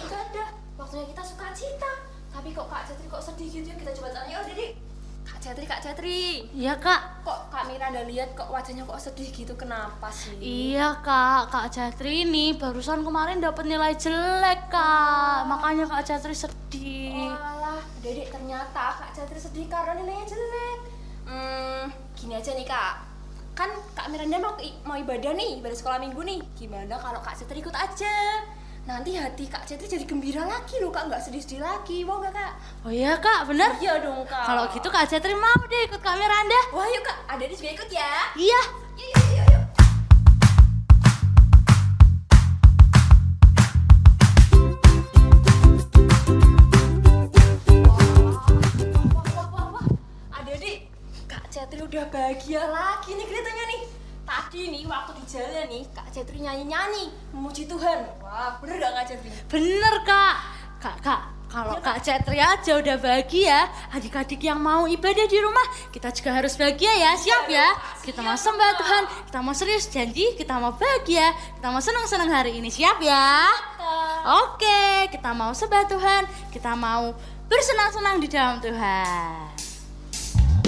ibadah, waktunya kita sukacita. Tapi kok Kak Jatri kok sedih gitu ya? Kita coba tanya, oh Dede. Kak Jatri. Iya kak. Kok Kak Miranda lihat kok wajahnya kok sedih gitu, kenapa sih? Iya Kak Jatri ini barusan kemarin dapat nilai jelek Kak, makanya Kak Jatri sedih. Walah, Dedek ternyata Kak Jatri sedih karena nilainya jelek. Gini aja nih Kak, kan Kak Miranda mau ibadah nih, ibadah sekolah minggu nih. Gimana kalau Kak Jatri ikut aja? Nanti hati Kak Jatri jadi gembira lagi loh Kak, nggak sedih-sedih lagi, mau nggak Kak? Oh iya Kak, bener? Iya dong Kak. Kalau gitu Kak Jatri mau deh ikut Kak Miranda. Wah yuk Kak, Adede juga ikut ya. Iya. Yuk. Wah. Adede, Kak Jatri udah bahagia lagi nih kelihatannya nih. Tadi nih waktu di jalan nih, Kak Jatri nyanyi-nyanyi memuji Tuhan. Wah, bener gak Kak Jatri? Bener Kak. Kak, kalau Kak Jatri aja udah bahagia, adik-adik yang mau ibadah di rumah, kita juga harus bahagia ya, siap ya? Kita mau sembah Tuhan, kita mau serius janji, kita mau bahagia, kita mau senang-senang hari ini, siap ya? Oke, kita mau sembah Tuhan, kita mau bersenang-senang di dalam Tuhan.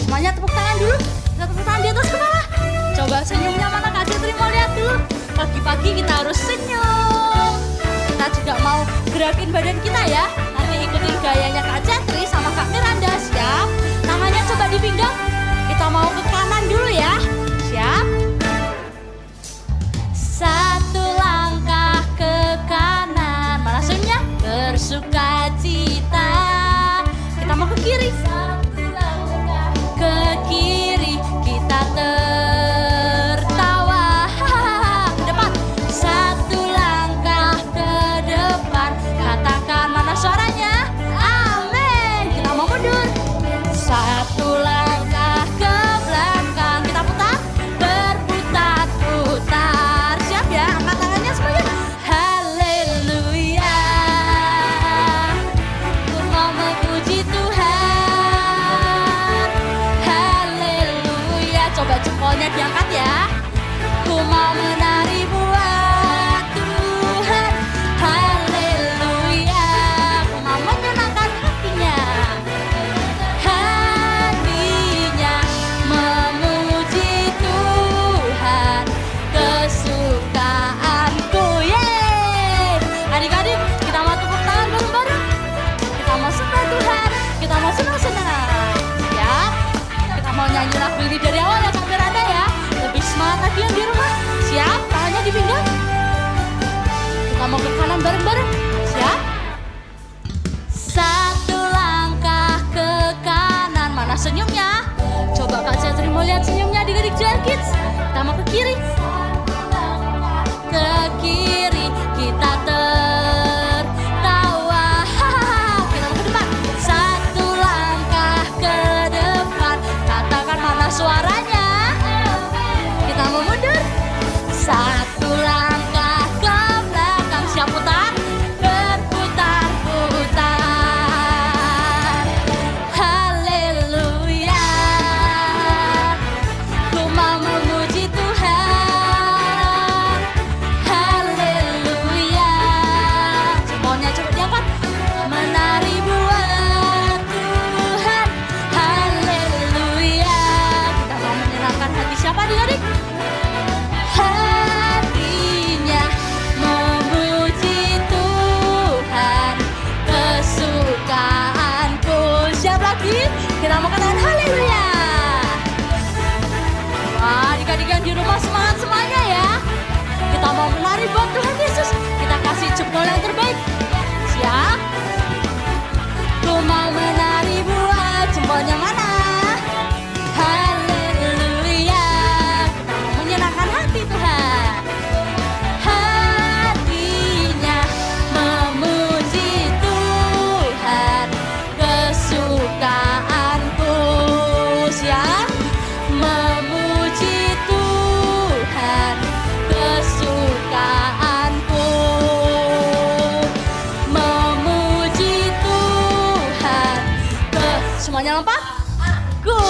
Semuanya tepuk tangan dulu, kita tepuk tangan di atas kepala. Coba senyumnya mana Kak Jatri mau lihat dulu. Pagi-pagi kita harus senyum. Kita juga mau gerakin badan kita ya. Nanti ikutin gayanya Kak Jatri sama Kak Miranda, siap? Tangannya coba di pinggang. Kita mau ke kanan dulu ya. Siap? Satu langkah ke kanan. Mana senyumnya? Bersuka cita. Kita mau ke kiri. Satu langkah ke kiri. Kita tertawa. Ke depan. Satu langkah ke depan. Katakan mana suaranya? Amin. Kita mau mundur. Satu langkah ke belakang. Kita putar. Berputar-putar. Siap ya? Angkat tangannya semuanya. Haleluya. Ku mau memuji Tuhan. Haleluya. Coba jempolnya diangkat ya. Ku mau menari buat Tuhan. Haleluya. Ku mau menyenangkan hatinya. Hatinya memuji Tuhan. Kesukaanku. Yeay. Adik-adik, kita mau tepuk tangan bareng-bareng. Kita mau sembah Tuhan. Kita mau senang-senang. Ya. Kita mau nyanyi lagu ini dari awal ya Kak Miranda ya. Lebih semangat lagi yang di rumah. Siap? Tangannya di pinggang. Kita mau ke kanan bareng-bareng. Siap? Satu langkah ke kanan. Mana senyumnya? Coba Kak Jatri mau lihat senyumnya adik-adik Joel Kids. Kita mau ke kiri. Ke kiri. Kita tertawa. Kita mau ke depan. Satu langkah ke depan. Katakan mana suaranya? Kita mau mundur. Satu langkah ke belakang. Siap putar. Berputar-putar. Haleluya. Ku mau memuji Tuhan. Haleluya. Semuanya coba diangkat. Menari buat Tuhan. Haleluya. Kita mau menyenangkan hati siapa adik-adik? Hatinya memuji Tuhan. Kesukaanku. Siap lagi? Kita mau katakan haleluya. Wah, adik-adik yang di rumah semangat semuanya ya. Kita mau menari buat Tuhan Yesus. Kita kasih jempol yang terbaik. Siap? Ku mau menari buat jempolnya mana? Haleluya. Kita mau menyenangkan hati Tuhan. Hatinya memuji Tuhan. Kesukaanku. Siap? Memuji Tuhan. Kesukaanku. Memuji Tuhan. Semuanya lompat. Go.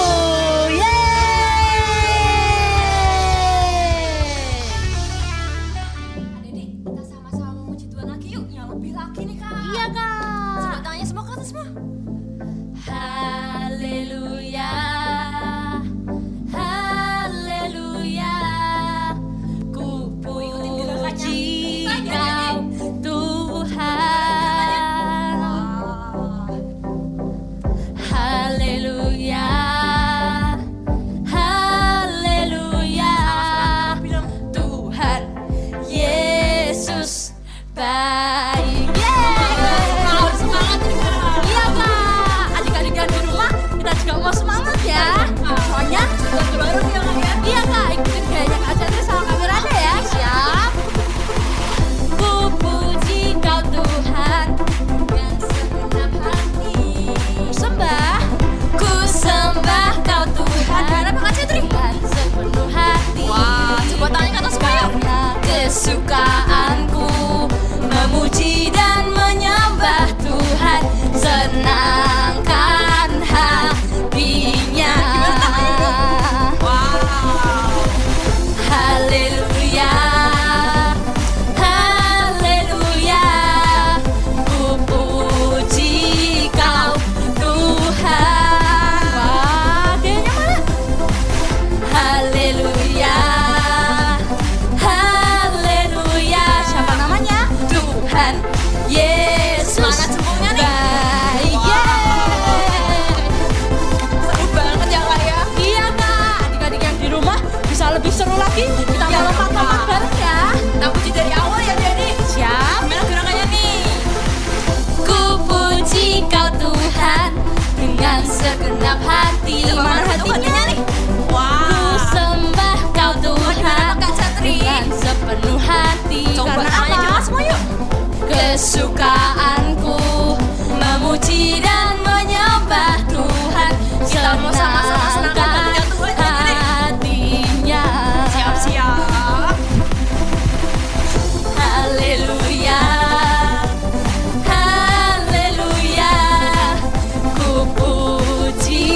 Adede, kita sama-sama memuji Tuhan lagi yuk. Yang lebih lagi nih Kak. segenap hati. Mana hatinya nih? Ku Wah. sembah kau Tuhan Kak Catri. dengan sepenuh hati. Coba Karena namanya apa? kita semua yuk. Kesukaanku memuji dan menyembah Tuhan. Kita mau sama-sama senangkan hatinya Tuhan, jadi. hatinya. Siap-siap. Haleluya, haleluya, ku puji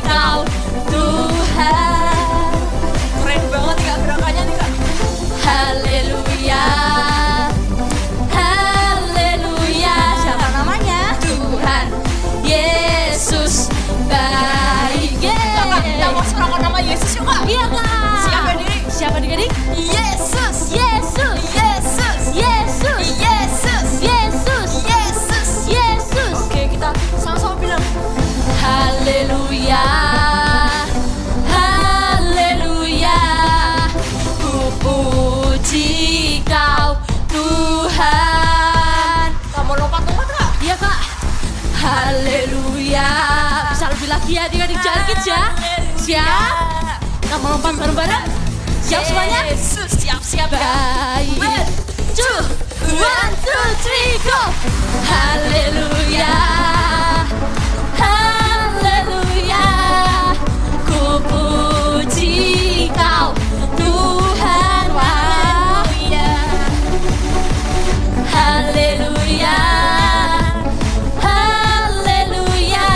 kau Tuhan. Keren banget nih Kak gerakannya nih Kak. Haleluya, haleluya. Siapa namanya? Tuhan Yesus baik. Kak, kita mau serahkan nama Yesus yuk Kak. Iya kak. Siapa diri? Siapa diri? Yesus. Yesus. Yesus. Yesus. Yesus. Yesus. Yesus. Yesus. Oke, kita sama-sama bilang. Haleluya, haleluya, ku puji kau Tuhan. Kamu lompat-lompat Kak. Iya kak. Haleluya. Bisa lebih lagi ya adik-adik jalan ya. Siap? Kita mau lompat bareng-bareng. Siap semuanya? Yesus, siap-siap ya. Baik. 1, 2, 3, go. Haleluya, haleluya, ku puji kau Tuhan. Wah. Haleluya, haleluya,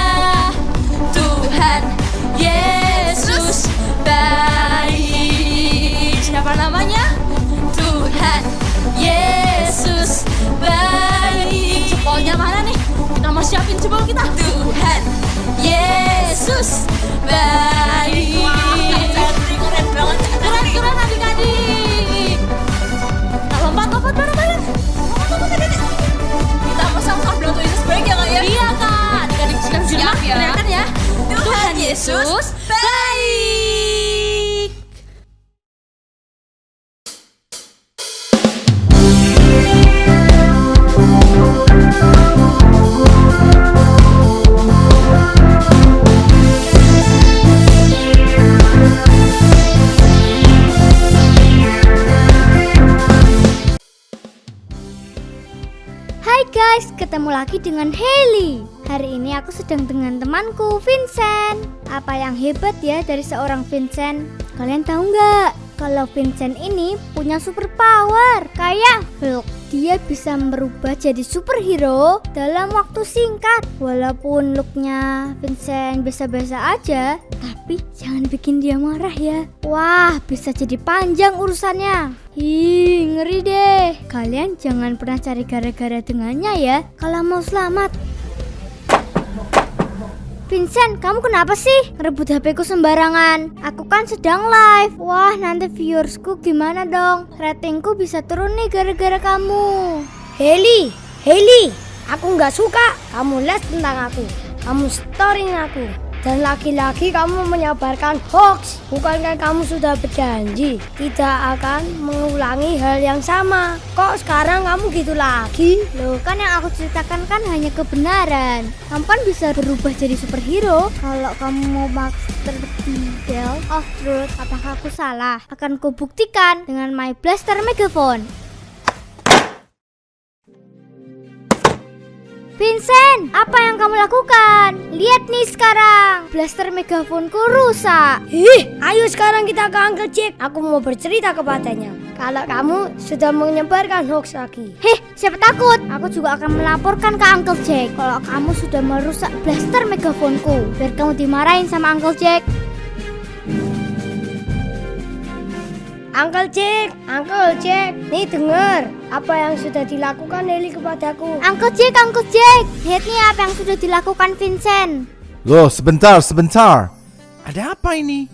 Tuhan Yesus baik. Siapa namanya? Tuhan Yesus baik. Jempolnya mana nih? Kita mau siapin jempol kita. Tuhan Yesus baik. Keren banget. Keren-keren adik-adik. Kita lompat-lompat bareng-bareng. Kita mau sama-sama bilang Tuhan Yesus baik ya Kak ya. Iya kak, adik-adik sekarang di rumah Siap ya. teriakan ya. Tuhan Yesus baik. Hai guys, ketemu lagi dengan Hailey. Hari ini aku sedang dengan temanku Vincent. Apa yang hebat ya dari seorang Vincent? Kalian tahu nggak? Kalau Vincent ini punya super power kayak Hulk. Dia bisa berubah jadi superhero dalam waktu singkat. Walaupun looknya Vincent biasa-biasa aja, tapi jangan bikin dia marah ya. Wah, bisa jadi panjang urusannya. Ih, ngeri deh. Kalian jangan pernah cari gara-gara dengannya ya kalau mau selamat. Vincent, kamu kenapa sih ngerebut HP-ku sembarangan? Aku kan sedang live. Wah, nanti viewersku gimana dong? Ratingku bisa turun nih gara-gara kamu. Hailey, aku nggak suka kamu les tentang aku. Kamu storyin aku. Dan lagi-lagi kamu menyebarkan hoax. Bukankah kamu sudah berjanji tidak akan mengulangi hal yang sama? Kok sekarang kamu gitu lagi? Loh, kan yang aku ceritakan kan hanya kebenaran. Kamu kan bisa berubah jadi superhero. Kalau kamu mau master detail of truth, apakah aku salah? Akan kubuktikan dengan my blaster megaphone. Vincent, apa yang kamu lakukan? Lihat nih sekarang, blaster megafonku rusak. Ayo sekarang kita ke Uncle Jack. Aku mau bercerita kepadanya. Kalau kamu sudah menyebarkan hoax lagi. Siapa takut? Aku juga akan melaporkan ke Uncle Jack kalau kamu sudah merusak blaster megafonku. Biar kamu dimarahin sama Uncle Jack. Uncle Jack, nih dengar apa yang sudah dilakukan Hailey kepadaku. Uncle Jack, lihat nih apa yang sudah dilakukan Vincent. Loh, sebentar. Ada apa ini?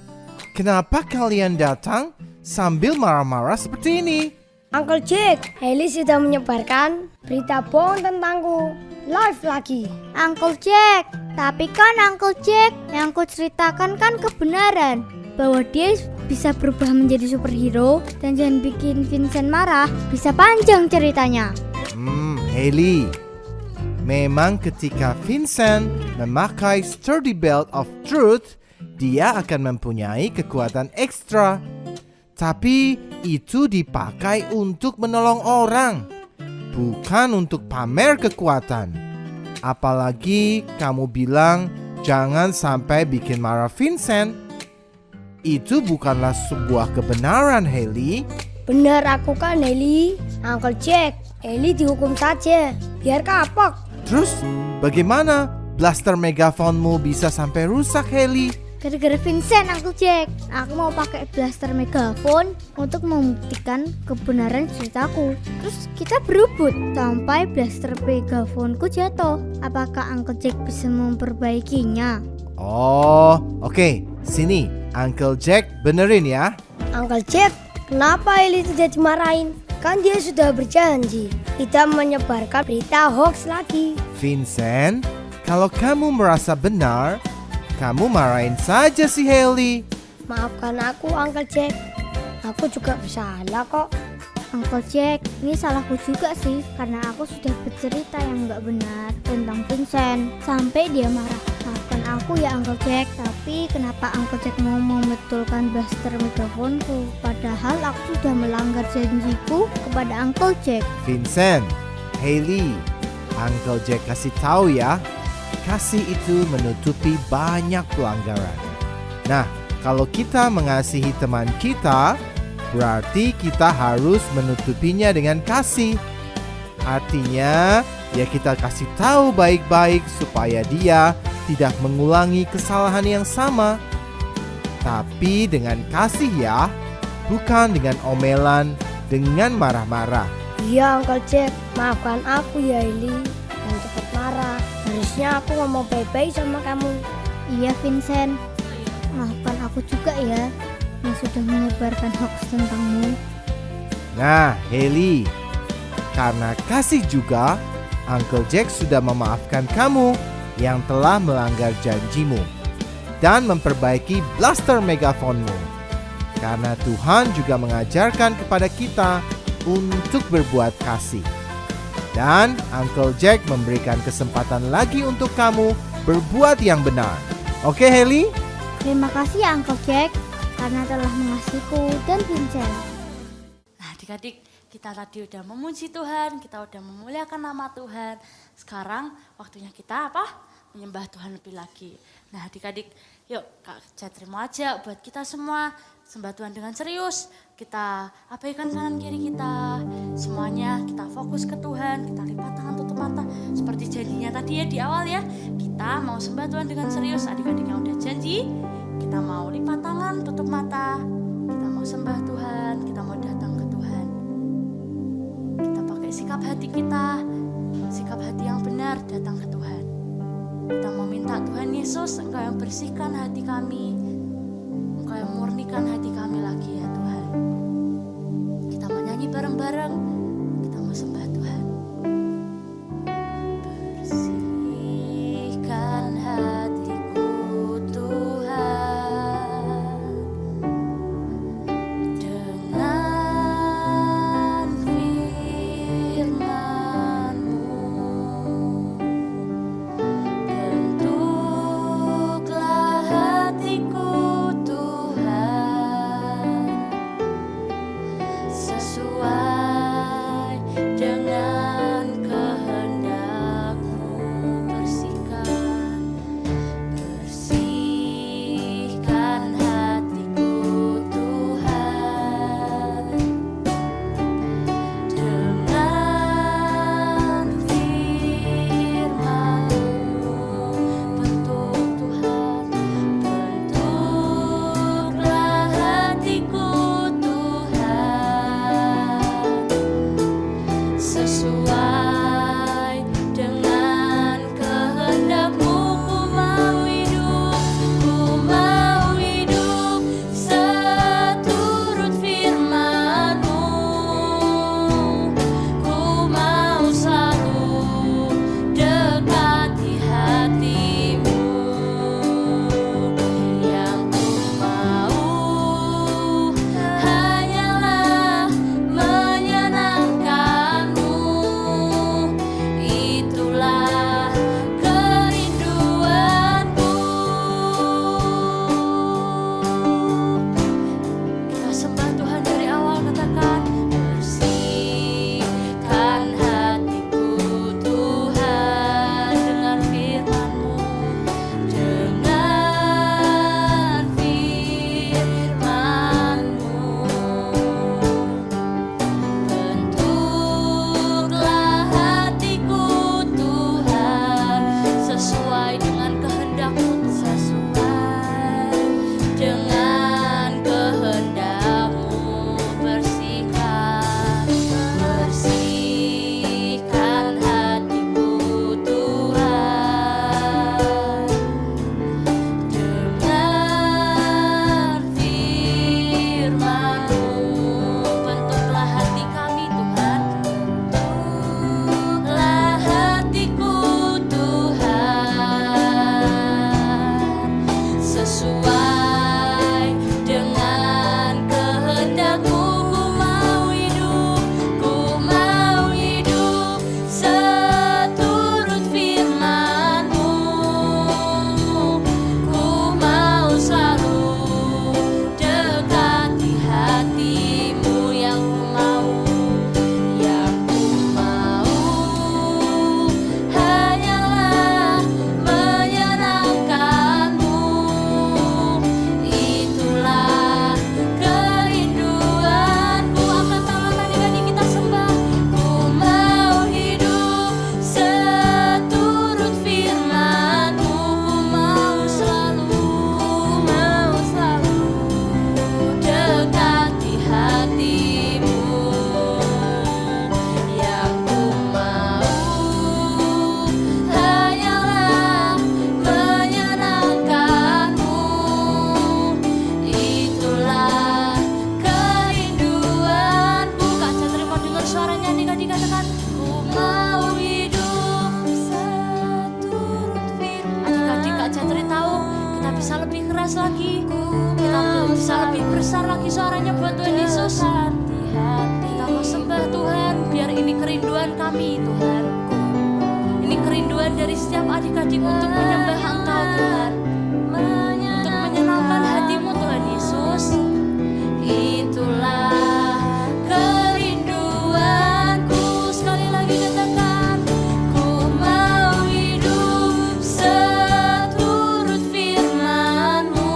Kenapa kalian datang sambil marah-marah seperti ini? Uncle Jack, Hailey sudah menyebarkan berita bohong tentangku. Live lagi. Uncle Jack, tapi kan Uncle Jack yang ku ceritakan kan kebenaran, bahwa dia bisa berubah menjadi superhero. Dan jangan bikin Vincent marah, bisa panjang ceritanya. Hailey, Memang ketika Vincent memakai sturdy belt of truth, dia akan mempunyai kekuatan ekstra. Tapi itu dipakai untuk menolong orang, bukan untuk pamer kekuatan. Apalagi kamu bilang jangan sampai bikin marah Vincent. Itu bukanlah sebuah kebenaran, Hailey. Benar aku kan, Hailey. Uncle Jack, Hailey dihukum saja, biar kapok. Terus bagaimana blaster megafonmu bisa sampai rusak, Hailey? Gara-gara Vincent, Uncle Jack. Aku mau pakai blaster megafon untuk membuktikan kebenaran ceritaku. Terus kita berebut sampai blaster megafonku jatuh. Apakah Uncle Jack bisa memperbaikinya? Oh, oke. Sini, Uncle Jack benerin ya. Uncle Jack, kenapa Hailey tidak dimarahin? Kan dia sudah berjanji tidak menyebarkan berita hoax lagi. Vincent, kalau kamu merasa benar, kamu marahin saja si Hailey. Maafkan aku, Uncle Jack. Aku juga bersalah kok. Uncle Jack, ini salahku juga sih, karena aku sudah bercerita yang nggak benar tentang Vincent sampai dia marah. Maafkan aku ya Uncle Jack, tapi kenapa Uncle Jack mau membetulkan blaster megafonku? Padahal aku sudah melanggar janjiku kepada Uncle Jack. Vincent, Hailey, Uncle Jack kasih tahu ya, kasih itu menutupi banyak pelanggaran. Nah, kalau kita mengasihi teman kita, berarti kita harus menutupinya dengan kasih. Artinya, ya kita kasih tahu baik-baik supaya dia tidak mengulangi kesalahan yang sama. Tapi dengan kasih ya, bukan dengan omelan, dengan marah-marah. Iya, Uncle Jack. Maafkan aku ya, Hailey. Jangan cepat marah. Harusnya aku ngomong baik-baik sama kamu. Iya Vincent, maafkan aku juga ya yang sudah menyebarkan hoax tentangmu. Nah, Hailey, karena kasih juga, Uncle Jack sudah memaafkan kamu yang telah melanggar janjimu dan memperbaiki blaster megafonmu. Karena Tuhan juga mengajarkan kepada kita untuk berbuat kasih. Dan Uncle Jack memberikan kesempatan lagi untuk kamu berbuat yang benar. Oke, Hailey? Terima kasih ya Uncle Jack karena telah mengasihiku dan Vincent. Nah, adik-adik, kita tadi udah memuji Tuhan, kita udah memuliakan nama Tuhan. Sekarang waktunya kita apa? Menyembah Tuhan lebih lagi. Nah, adik-adik, yuk Kak Cat terima aja buat kita semua. Sembah Tuhan dengan serius. Kita abaikan kanan kiri kita. Semuanya kita fokus ke Tuhan. Kita lipat tangan tutup mata. Seperti janjinya tadi ya di awal ya. Kita mau sembah Tuhan dengan serius. Adik-adik yang udah janji. Kita mau lipat tangan tutup mata. Kita mau sembah Tuhan. Kita mau datang ke Tuhan. Kita pakai sikap hati kita. Sikap hati yang benar datang ke Tuhan. Kita mau minta Tuhan Yesus, Engkau yang bersihkan hati kami, Engkau yang murnikan hati kami lagi ya Tuhan. Kita mau nyanyi bareng-bareng, kita mau sembah Tuhan. Bersihkan hatiku Tuhan, dengan firman-Mu. Bentuklah hatiku Tuhan, keras lagi. Kita bisa lebih besar lagi suaranya buat Tuhan Yesus. Kita mau sembah Tuhan, biar ini kerinduan kami Tuhan. Ini kerinduan dari setiap adik-adik untuk menyembah Engkau Tuhan, untuk menyenangkan hatimu Tuhan Yesus. Itulah kerinduanku. Sekali lagi katakan, ku mau hidup seturut firman-Mu.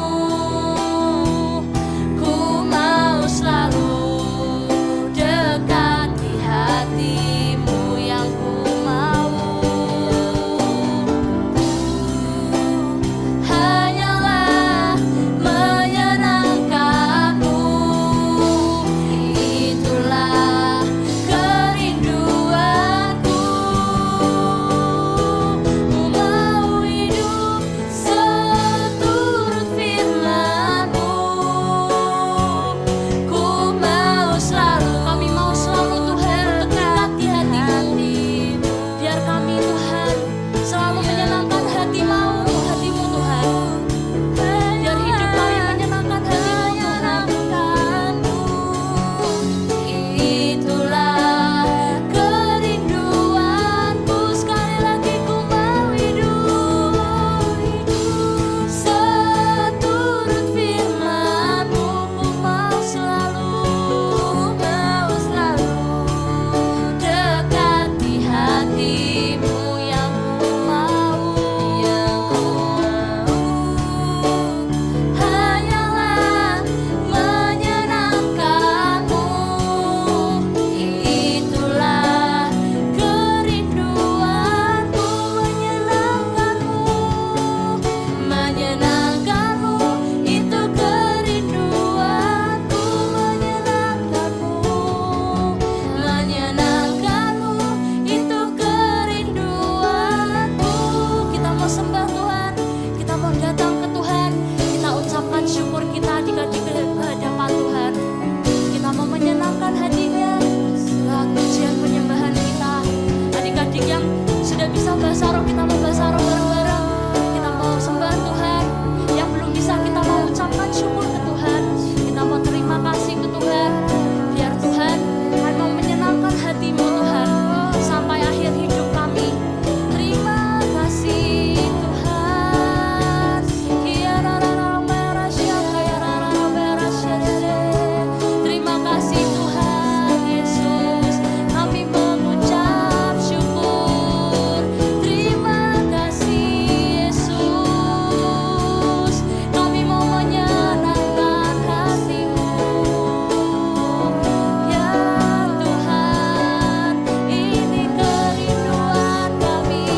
Ku mau selalu dekat di hati-Mu yang ku mau. Hanyalah menyenangkan-Mu. Itulah kerinduanku. Ku mau hidup seturut firman-Mu. Ku mau selalu, kami mau selalu Tuhan dekat di hati-Mu. Biar kami Tuhan selalu menyenangkan hati-Mu Tuhan. Biar hidup kami menyenangkan hati-Mu Tuhan. Itulah kerinduanku. Sekali lagi ku mau hidup seturut firman-Mu. Ku mau selalu dekat di hati-Mu yang ku mau. Hanyalah menyenangkan-Mu. Itulah kerinduanku. Menyenangkan-Mu, itu kerinduanku. Menyenangkan-Mu, itu kerinduanku. Kita mau sembah Tuhan, kita mau datang ke Tuhan, kita ucapkan syukur kita adik-adik ke hadapan Tuhan. Kita mau menyenangkan hati-Nya lewat pujian penyembahan kita. Adik-adik yang sudah bisa bahasa roh, kita mau bahasa roh bareng-bareng. Kita mau sembah Tuhan. Yang belum bisa, kita mau ucapkan syukur ke Tuhan. Kita mau terima kasih ke Tuhan. Biar Tuhan akan mau menyenangkan hati-Mu Tuhan sampai akhir hidup kami. Terima kasih Tuhan. Terima kasih Tuhan Yesus. Kami mengucap syukur. Terima kasih Yesus. Kami mau menyenangkan hati-Mu. Ya Tuhan, ini kerinduan kami.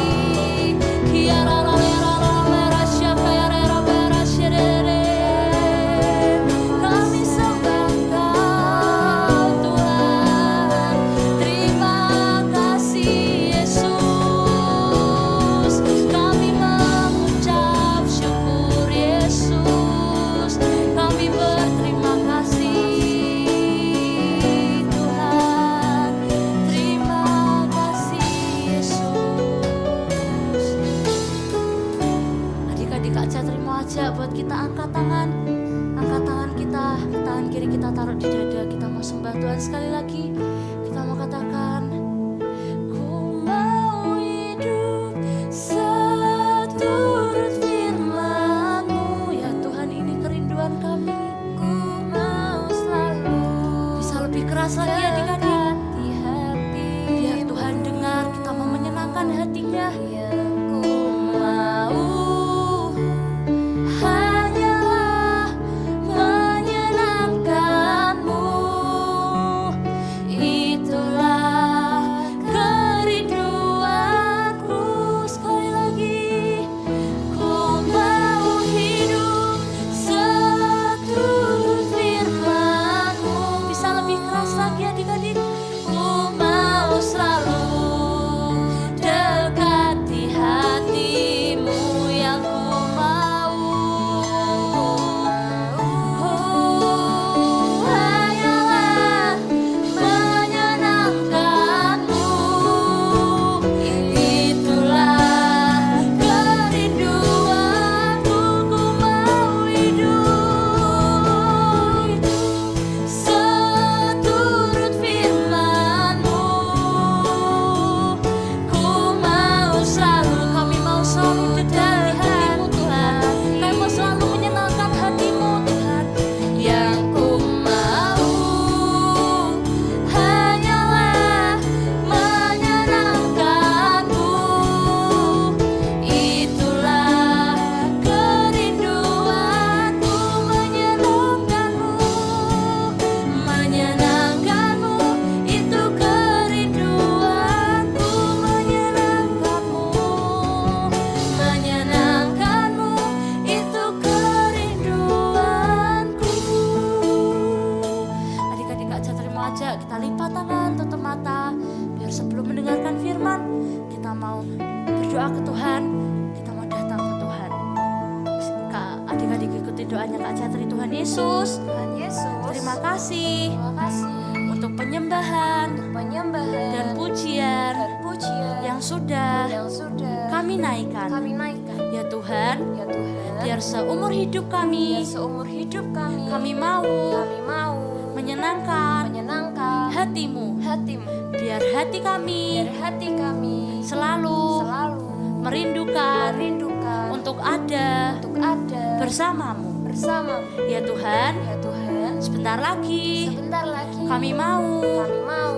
Kami sembah Engkau Tuhan. Terima kasih Yesus. Kami mengucap syukur Yesus. Kami berterima kasih Tuhan. Terima kasih Yesus. Adik-adik Kak Cetri mau aja buat kita angkat tangan. Angkat tangan kita, tangan kiri kita taruh di dada. Kita mau sembah Tuhan sekali lagi. Kita mau katakan, ku mau hidup seturut firman-Mu. Ya Tuhan, ini kerinduan kami. Ku mau selalu bisa lebih keras lagi adik-adik. Biar Tuhan dengar, kita mau menyenangkan hati-Nya. Ku mau hanyalah menyenangkan-Mu. Tuhan, kita mau datang ke Tuhan. Kak, adik-adik ikuti doanya Kak Cetri. Tuhan Yesus, Tuhan Yesus, terima kasih terima kasih untuk penyembahan penyembahan dan pujian dan pujian yang sudah yang sudah kami naikkan. kami naikkan. Ya Tuhan, Ya Tuhan, biar seumur hidup kami seumur hidup kami mau mau menyenangkan menyenangkan hatimu. hatimu. Biar hati kami Biar hati kami selalu selalu merindukan merindukan untuk ada untuk ada bersamamu. bersama. Ya Tuhan, Ya Tuhan, sebentar lagi sebentar lagi kami mau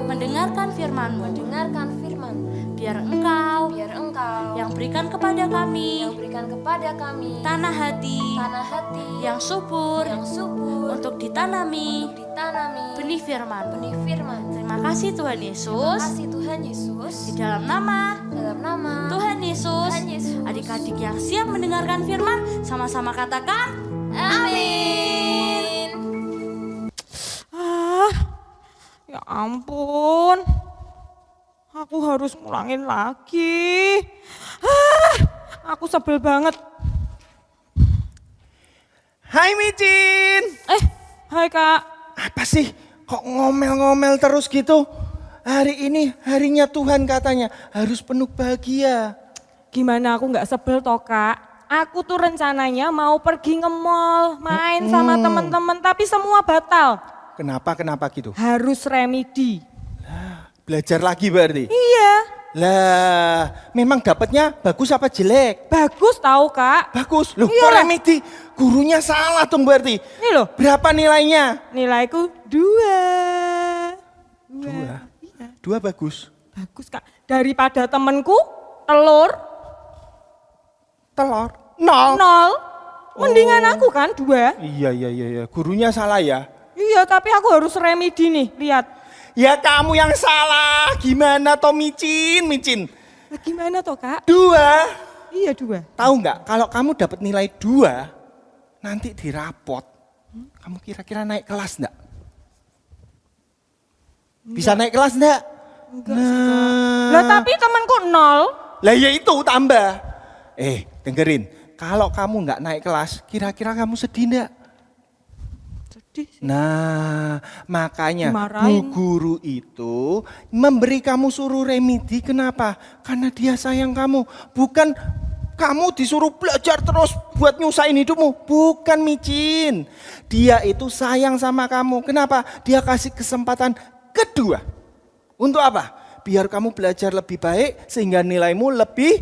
mendengarkan firman-Mu. mendengarkan firman. Biar Engkau Biar Engkau yang berikan kepada kami yang berikan kepada kami tanah hati tanah hati yang subur yang subur untuk ditanami ditanami benih firman. benih firman. Terima kasih Tuhan Yesus. Kasih Tuhan Yesus, Di dalam nama dalam nama Tuhan Yesus, Tuhan Yesus. adik-adik yang siap mendengarkan firman, sama-sama katakan Amin. Ya ampun, aku harus ngulangin lagi. Aku sebel banget. Hai Micin, Hai Kak. apa sih kok ngomel-ngomel terus gitu? Hari ini harinya Tuhan katanya harus penuh bahagia. Gimana aku nggak sebel toh Kak? Aku tuh rencananya mau pergi nge-mall, main sama teman-teman, tapi semua batal. Kenapa gitu? Harus remedi. Belajar lagi berarti? Iya, Lah, memang dapatnya bagus apa jelek? bagus tahu Kak. Bagus, loh kok Iyalah. remedi? Gurunya salah dong berarti. Ini loh, Berapa nilainya? nilaiku 2. Dua. Iya, Dua bagus. bagus Kak. Daripada temenku telur Telur? Nol. 0, mendingan aku kan 2. Iya. Gurunya salah ya? Iya, tapi aku harus remedi nih, lihat. Ya kamu yang salah. Gimana toh Micin? Nah, gimana toh Kak? 2. Iya 2. Tahu nggak kalau kamu dapat nilai 2 nanti dirapot, kamu kira-kira naik kelas enggak? Bisa naik kelas enggak? Lah tapi temanku 0. Lah ya itu tambah. Dengerin, kalau kamu nggak naik kelas, kira-kira kamu sedih enggak? Sedih sih. Nah, makanya Dimarahin. Bu Guru itu memberi kamu suruh remedi. Kenapa? Karena dia sayang kamu. Bukan kamu disuruh belajar terus buat nyusahin hidupmu. Bukan Micin. Dia itu sayang sama kamu. Kenapa? Dia kasih kesempatan kedua. Untuk apa? Biar kamu belajar lebih baik sehingga nilaimu lebih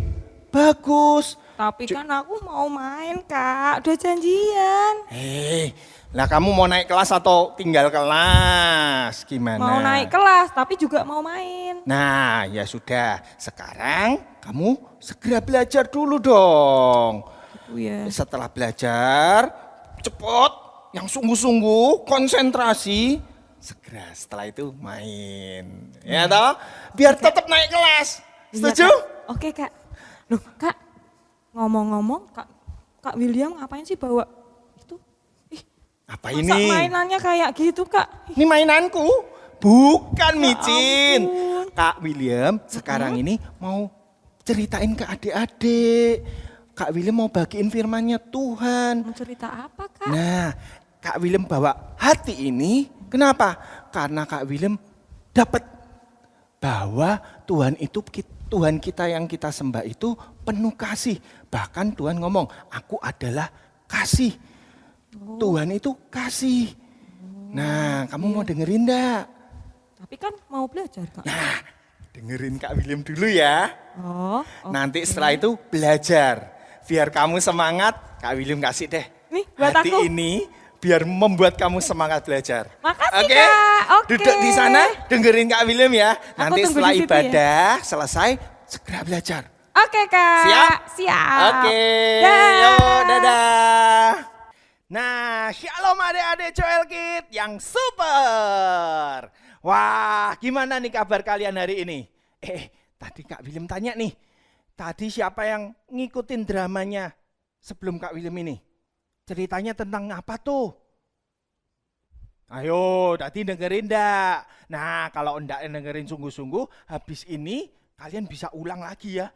bagus. Tapi kan aku mau main Kak, udah janjian. Lah kamu mau naik kelas atau tinggal kelas? Gimana? Mau naik kelas tapi juga mau main. Nah, ya sudah. Sekarang kamu segera belajar dulu dong. Oh ya. Setelah belajar, cepat, yang sungguh-sungguh, konsentrasi. Segera setelah itu main. Ya toh? Biar tetap naik kelas. Setuju? Oke Kak. Loh Kak, ngomong-ngomong Kak William ngapain sih bawa itu? Apa Masa ini? mainannya kayak gitu Kak? Ini mainanku. Bukan Micin. ampun. Kak William sekarang ini mau ceritain ke adik-adik. Kak William mau bagiin firman-Nya Tuhan. Mau cerita apa Kak? Nah, Kak William bawa hati ini. Kenapa? Karena Kak William dapat bahwa Tuhan itu Tuhan kita yang kita sembah itu penuh kasih. Bahkan Tuhan ngomong, aku adalah kasih. Tuhan itu kasih. Nah, kamu mau dengerin enggak? Tapi kan mau belajar Kak. Nah, dengerin Kak William dulu ya. Oh, Nanti setelah itu belajar. Biar kamu semangat, Kak William kasih deh. Nih, buat hati aku. ini biar membuat kamu semangat belajar. Makasih, Oke? Kak. Oke. Duduk di sana, dengerin Kak William ya. Nanti tunggu setelah di situ ibadah selesai, segera belajar. Oke Kak. Siap? Siap. Oke, Dah. yuk dadah. Nah, shalom adik-adik Joel Kid yang super. Wah, gimana nih kabar kalian hari ini? Tadi Kak William tanya nih. Tadi siapa yang ngikutin dramanya sebelum Kak William ini? Ceritanya tentang apa tuh? Ayo, tadi dengerin ndak? Nah, kalau ndak dengerin sungguh-sungguh, habis ini kalian bisa ulang lagi ya.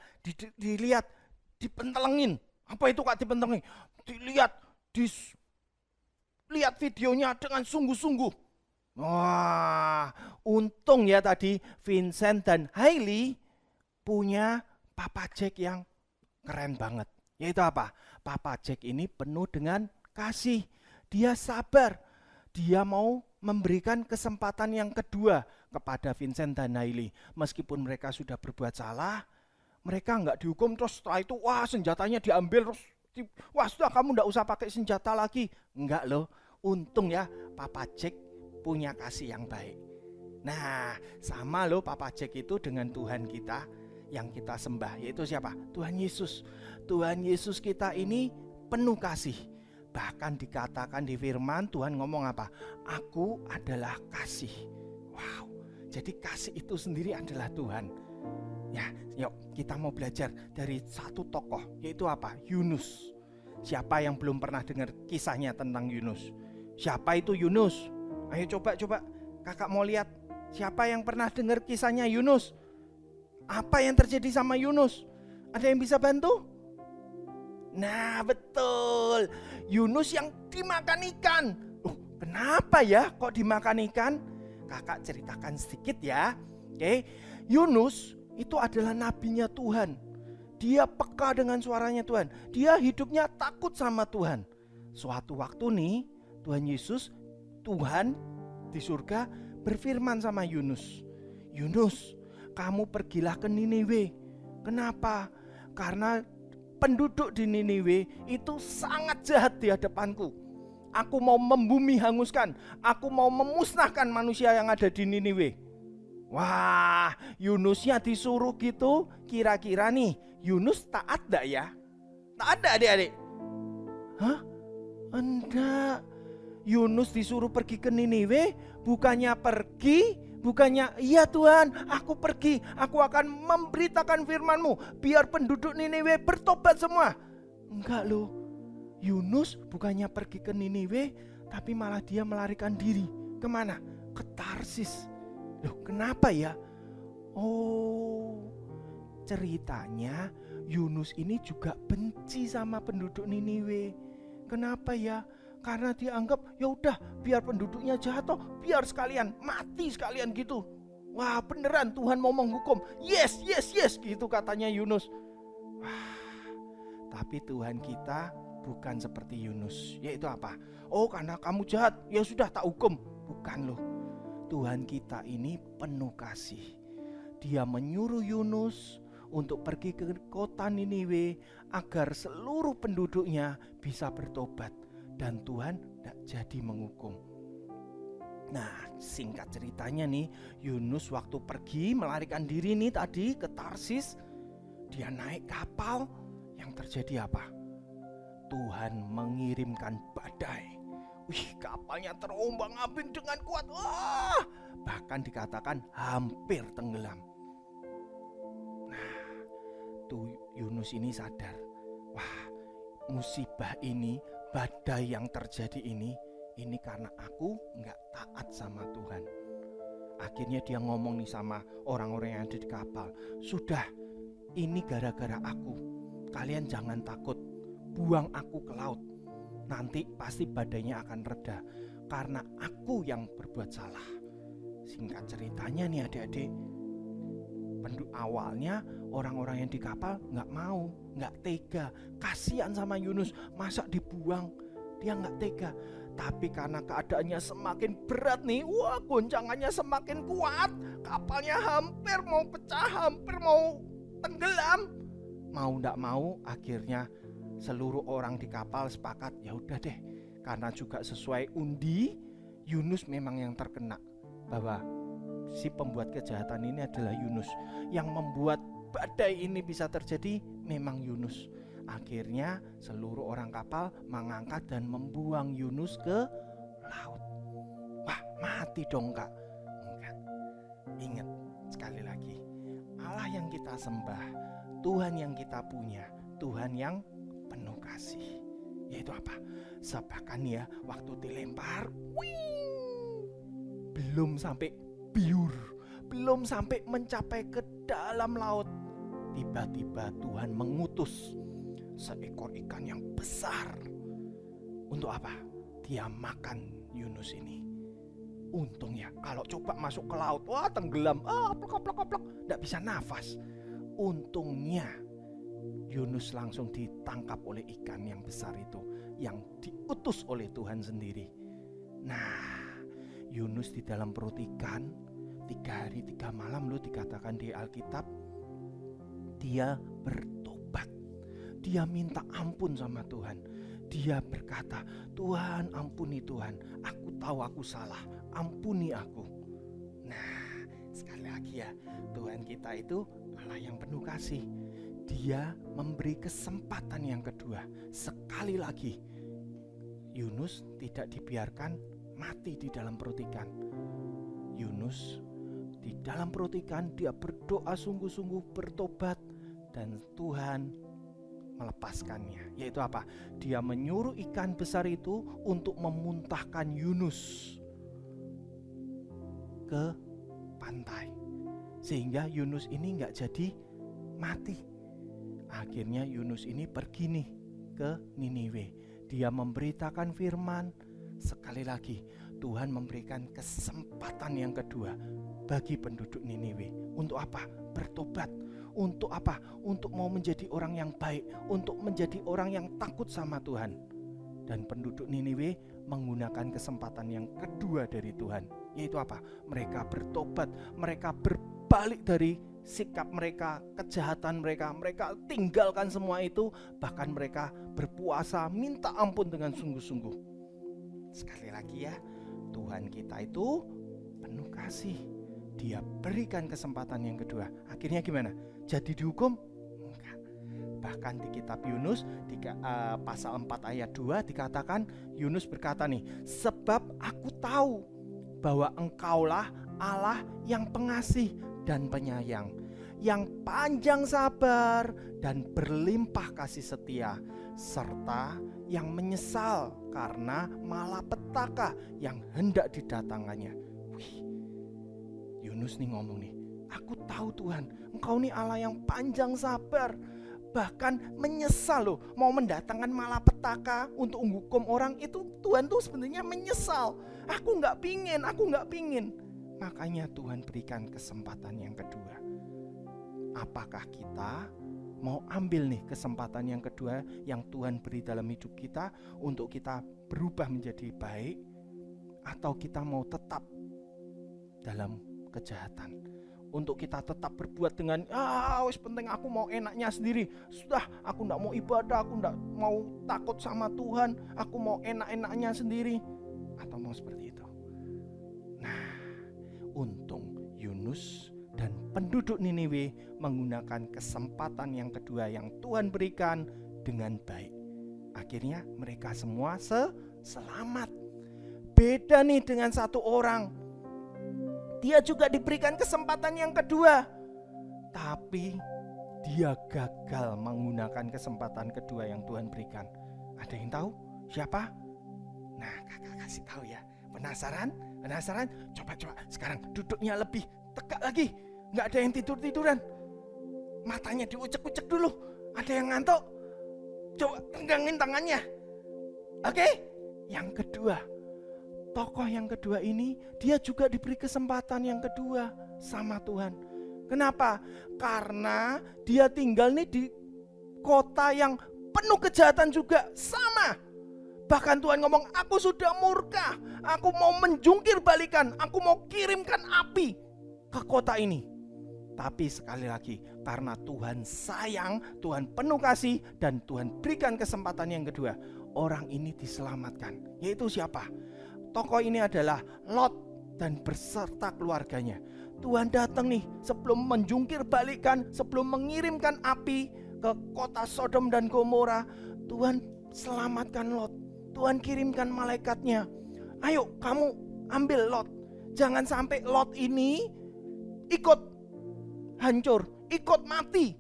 Dilihat dipentelengin. Apa itu Kak dipentelengin? Lihat videonya dengan sungguh-sungguh. Wah, untung ya tadi Vincent dan Hailey punya Papa Jack yang keren banget. Yaitu apa? Papa Jack ini penuh dengan kasih. Dia sabar. Dia mau memberikan kesempatan yang kedua kepada Vincent dan Hailey. Meskipun mereka sudah berbuat salah, mereka nggak dihukum terus setelah itu, wah senjatanya diambil terus, wah sudah kamu nggak usah pakai senjata lagi. Enggak loh, untung ya Papa Jack punya kasih yang baik. Nah, sama loh Papa Jack itu dengan Tuhan kita yang kita sembah, yaitu siapa? Tuhan Yesus. Tuhan Yesus kita ini penuh kasih. Bahkan dikatakan di firman Tuhan ngomong apa? Aku adalah kasih. Wow, jadi kasih itu sendiri adalah Tuhan. Ya, yuk kita mau belajar dari satu tokoh, yaitu apa? Yunus. Siapa yang belum pernah dengar kisahnya tentang Yunus? Siapa itu Yunus? Ayo coba kakak mau lihat. Siapa yang pernah dengar kisahnya Yunus? Apa yang terjadi sama Yunus? Ada yang bisa bantu? Nah betul, Yunus yang dimakan ikan. Kenapa ya kok dimakan ikan? Kakak ceritakan sedikit ya. Oke, Yunus itu adalah nabinya Tuhan. Dia peka dengan suaranya Tuhan. Dia hidupnya takut sama Tuhan. Suatu waktu nih, Tuhan di surga berfirman sama Yunus. Yunus, kamu pergilah ke Niniwe. Kenapa? Karena penduduk di Niniwe itu sangat jahat di hadapanku. Aku mau membumi hanguskan. Aku mau memusnahkan manusia yang ada di Niniwe. Wah, Yunusnya disuruh gitu. Kira-kira nih, Yunus taat gak ya? Taat gak adik-adik? Hah? Enggak. Yunus disuruh pergi ke Niniwe. Bukannya, iya Tuhan, aku pergi, aku akan memberitakan firman-Mu, biar penduduk Niniwe bertobat semua. Enggak loh, Yunus bukannya pergi ke Niniwe, tapi malah dia melarikan diri. Kemana? Ke Tarsis. Loh kenapa ya? Oh, ceritanya Yunus ini juga benci sama penduduk Niniwe. Kenapa ya? Karena dia anggap ya udah biar penduduknya jatuh, biar sekalian mati sekalian gitu. Wah beneran Tuhan mau menghukum. Yes gitu katanya Yunus. Wah, tapi Tuhan kita bukan seperti Yunus. Yaitu apa? Oh karena kamu jahat, ya sudah tak hukum. Bukan loh. Tuhan kita ini penuh kasih. Dia menyuruh Yunus untuk pergi ke kota Niniwe agar seluruh penduduknya bisa bertobat. Dan Tuhan tidak jadi menghukum. Nah singkat ceritanya nih, Yunus waktu pergi melarikan diri nih tadi ke Tarsis, dia naik kapal. Yang terjadi apa? Tuhan mengirimkan badai. Wih, kapalnya terombang-ambing dengan kuat. Wah, bahkan dikatakan hampir tenggelam. Nah, tuh Yunus ini sadar. Wah, musibah ini, badai yang terjadi ini karena aku nggak taat sama Tuhan. Akhirnya dia ngomong nih sama orang-orang yang ada di kapal. Sudah, ini gara-gara aku. Kalian jangan takut, buang aku ke laut. Nanti pasti badainya akan reda, karena aku yang berbuat salah. Singkat ceritanya nih adik-adik, awalnya orang-orang yang di kapal nggak mau, nggak tega, kasihan sama Yunus, masa dibuang, dia nggak tega. Tapi karena keadaannya semakin berat nih, wah goncangannya semakin kuat, kapalnya hampir mau pecah, hampir mau tenggelam. Mau nggak mau, akhirnya seluruh orang di kapal sepakat, ya udah deh, karena juga sesuai undi, Yunus memang yang terkena, bahwa si pembuat kejahatan ini adalah Yunus. Yang membuat badai ini bisa terjadi memang Yunus. Akhirnya seluruh orang kapal mengangkat dan membuang Yunus ke laut. Wah, mati dong Kak. Enggak. Ingat sekali lagi, Allah yang kita sembah, Tuhan yang kita punya, Tuhan yang penuh kasih. Yaitu apa? Bahkan ya, waktu dilempar, belum sampai biur, belum sampai mencapai ke dalam laut, tiba-tiba Tuhan mengutus seekor ikan yang besar. Untuk apa? Dia makan Yunus ini. Untung ya, kalau coba masuk ke laut, wah tenggelam, plok, nggak bisa nafas. Untungnya Yunus langsung ditangkap oleh ikan yang besar itu, yang diutus oleh Tuhan sendiri. Nah, Yunus di dalam perut ikan 3 hari 3 malam loh, dikatakan di Alkitab. Dia bertobat, dia minta ampun sama Tuhan. Dia berkata, Tuhan ampuni Tuhan, aku tahu aku salah, ampuni aku. Nah, sekali lagi ya, Tuhan kita itu Allah yang penuh kasih. Dia memberi kesempatan yang kedua. Sekali lagi, Yunus tidak dibiarkan mati di dalam perut ikan. Yunus di dalam perut ikan, dia berdoa sungguh-sungguh, bertobat, dan Tuhan melepaskannya. Yaitu apa? Dia menyuruh ikan besar itu untuk memuntahkan Yunus ke pantai, sehingga Yunus ini nggak jadi mati. Akhirnya Yunus ini pergi nih ke Niniwe. Dia memberitakan firman. Sekali lagi Tuhan memberikan kesempatan yang kedua bagi penduduk Niniwe. Untuk apa? Bertobat. Untuk apa? Untuk mau menjadi orang yang baik, untuk menjadi orang yang takut sama Tuhan. Dan penduduk Niniwe menggunakan kesempatan yang kedua dari Tuhan. Yaitu apa? Mereka bertobat, mereka berbalik dari sikap mereka, kejahatan mereka. Mereka tinggalkan semua itu, bahkan mereka berpuasa, minta ampun dengan sungguh-sungguh. Sekali lagi ya, Tuhan kita itu penuh kasih. Dia berikan kesempatan yang kedua. Akhirnya gimana? Jadi dihukum? Enggak. Bahkan di kitab Yunus pasal 4 ayat 2 dikatakan, Yunus berkata nih, sebab aku tahu bahwa engkaulah Allah yang pengasih dan penyayang, yang panjang sabar dan berlimpah kasih setia, serta yang menyesal karena malapetaka yang hendak didatangkannya. Yunus nih ngomong nih, aku tahu Tuhan, engkau nih Allah yang panjang sabar, bahkan menyesal loh, mau mendatangkan malapetaka untuk menghukum orang itu. Tuhan tuh sebenarnya menyesal. Aku nggak pingin. Makanya Tuhan berikan kesempatan yang kedua. Apakah kita mau ambil nih kesempatan yang kedua yang Tuhan beri dalam hidup kita untuk kita berubah menjadi baik, atau kita mau tetap dalam kejahatan, untuk kita tetap berbuat dengan wis penting aku mau enaknya sendiri, sudah aku enggak mau ibadah, aku enggak mau takut sama Tuhan, aku mau enak-enaknya sendiri, atau mau seperti itu. Nah, untung Yunus dan penduduk Niniwe menggunakan kesempatan yang kedua yang Tuhan berikan dengan baik. Akhirnya mereka semua selamat. Beda nih dengan satu orang, dia juga diberikan kesempatan yang kedua, tapi dia gagal menggunakan kesempatan kedua yang Tuhan berikan. Ada yang tahu siapa? Nah, kakak kasih tahu ya. Penasaran? Coba sekarang duduknya lebih tegak lagi. Nggak ada yang tidur-tiduran. Matanya diucek-ucek dulu. Ada yang ngantuk? Coba tenggangin tangannya. Oke? Yang kedua, tokoh yang kedua ini, dia juga diberi kesempatan yang kedua sama Tuhan. Kenapa? Karena dia tinggal nih di kota yang penuh kejahatan juga, sama. Bahkan Tuhan ngomong, aku sudah murka, aku mau menjungkir balikan, aku mau kirimkan api ke kota ini. Tapi sekali lagi, karena Tuhan sayang, Tuhan penuh kasih, dan Tuhan berikan kesempatan yang kedua, orang ini diselamatkan. Yaitu siapa? Tokoh ini adalah Lot dan berserta keluarganya. Tuhan datang nih sebelum menjungkir balikan, sebelum mengirimkan api ke kota Sodom dan Gomora. Tuhan selamatkan Lot. Tuhan kirimkan malaikatnya. Ayo kamu ambil Lot. Jangan sampai Lot ini ikut hancur, ikut mati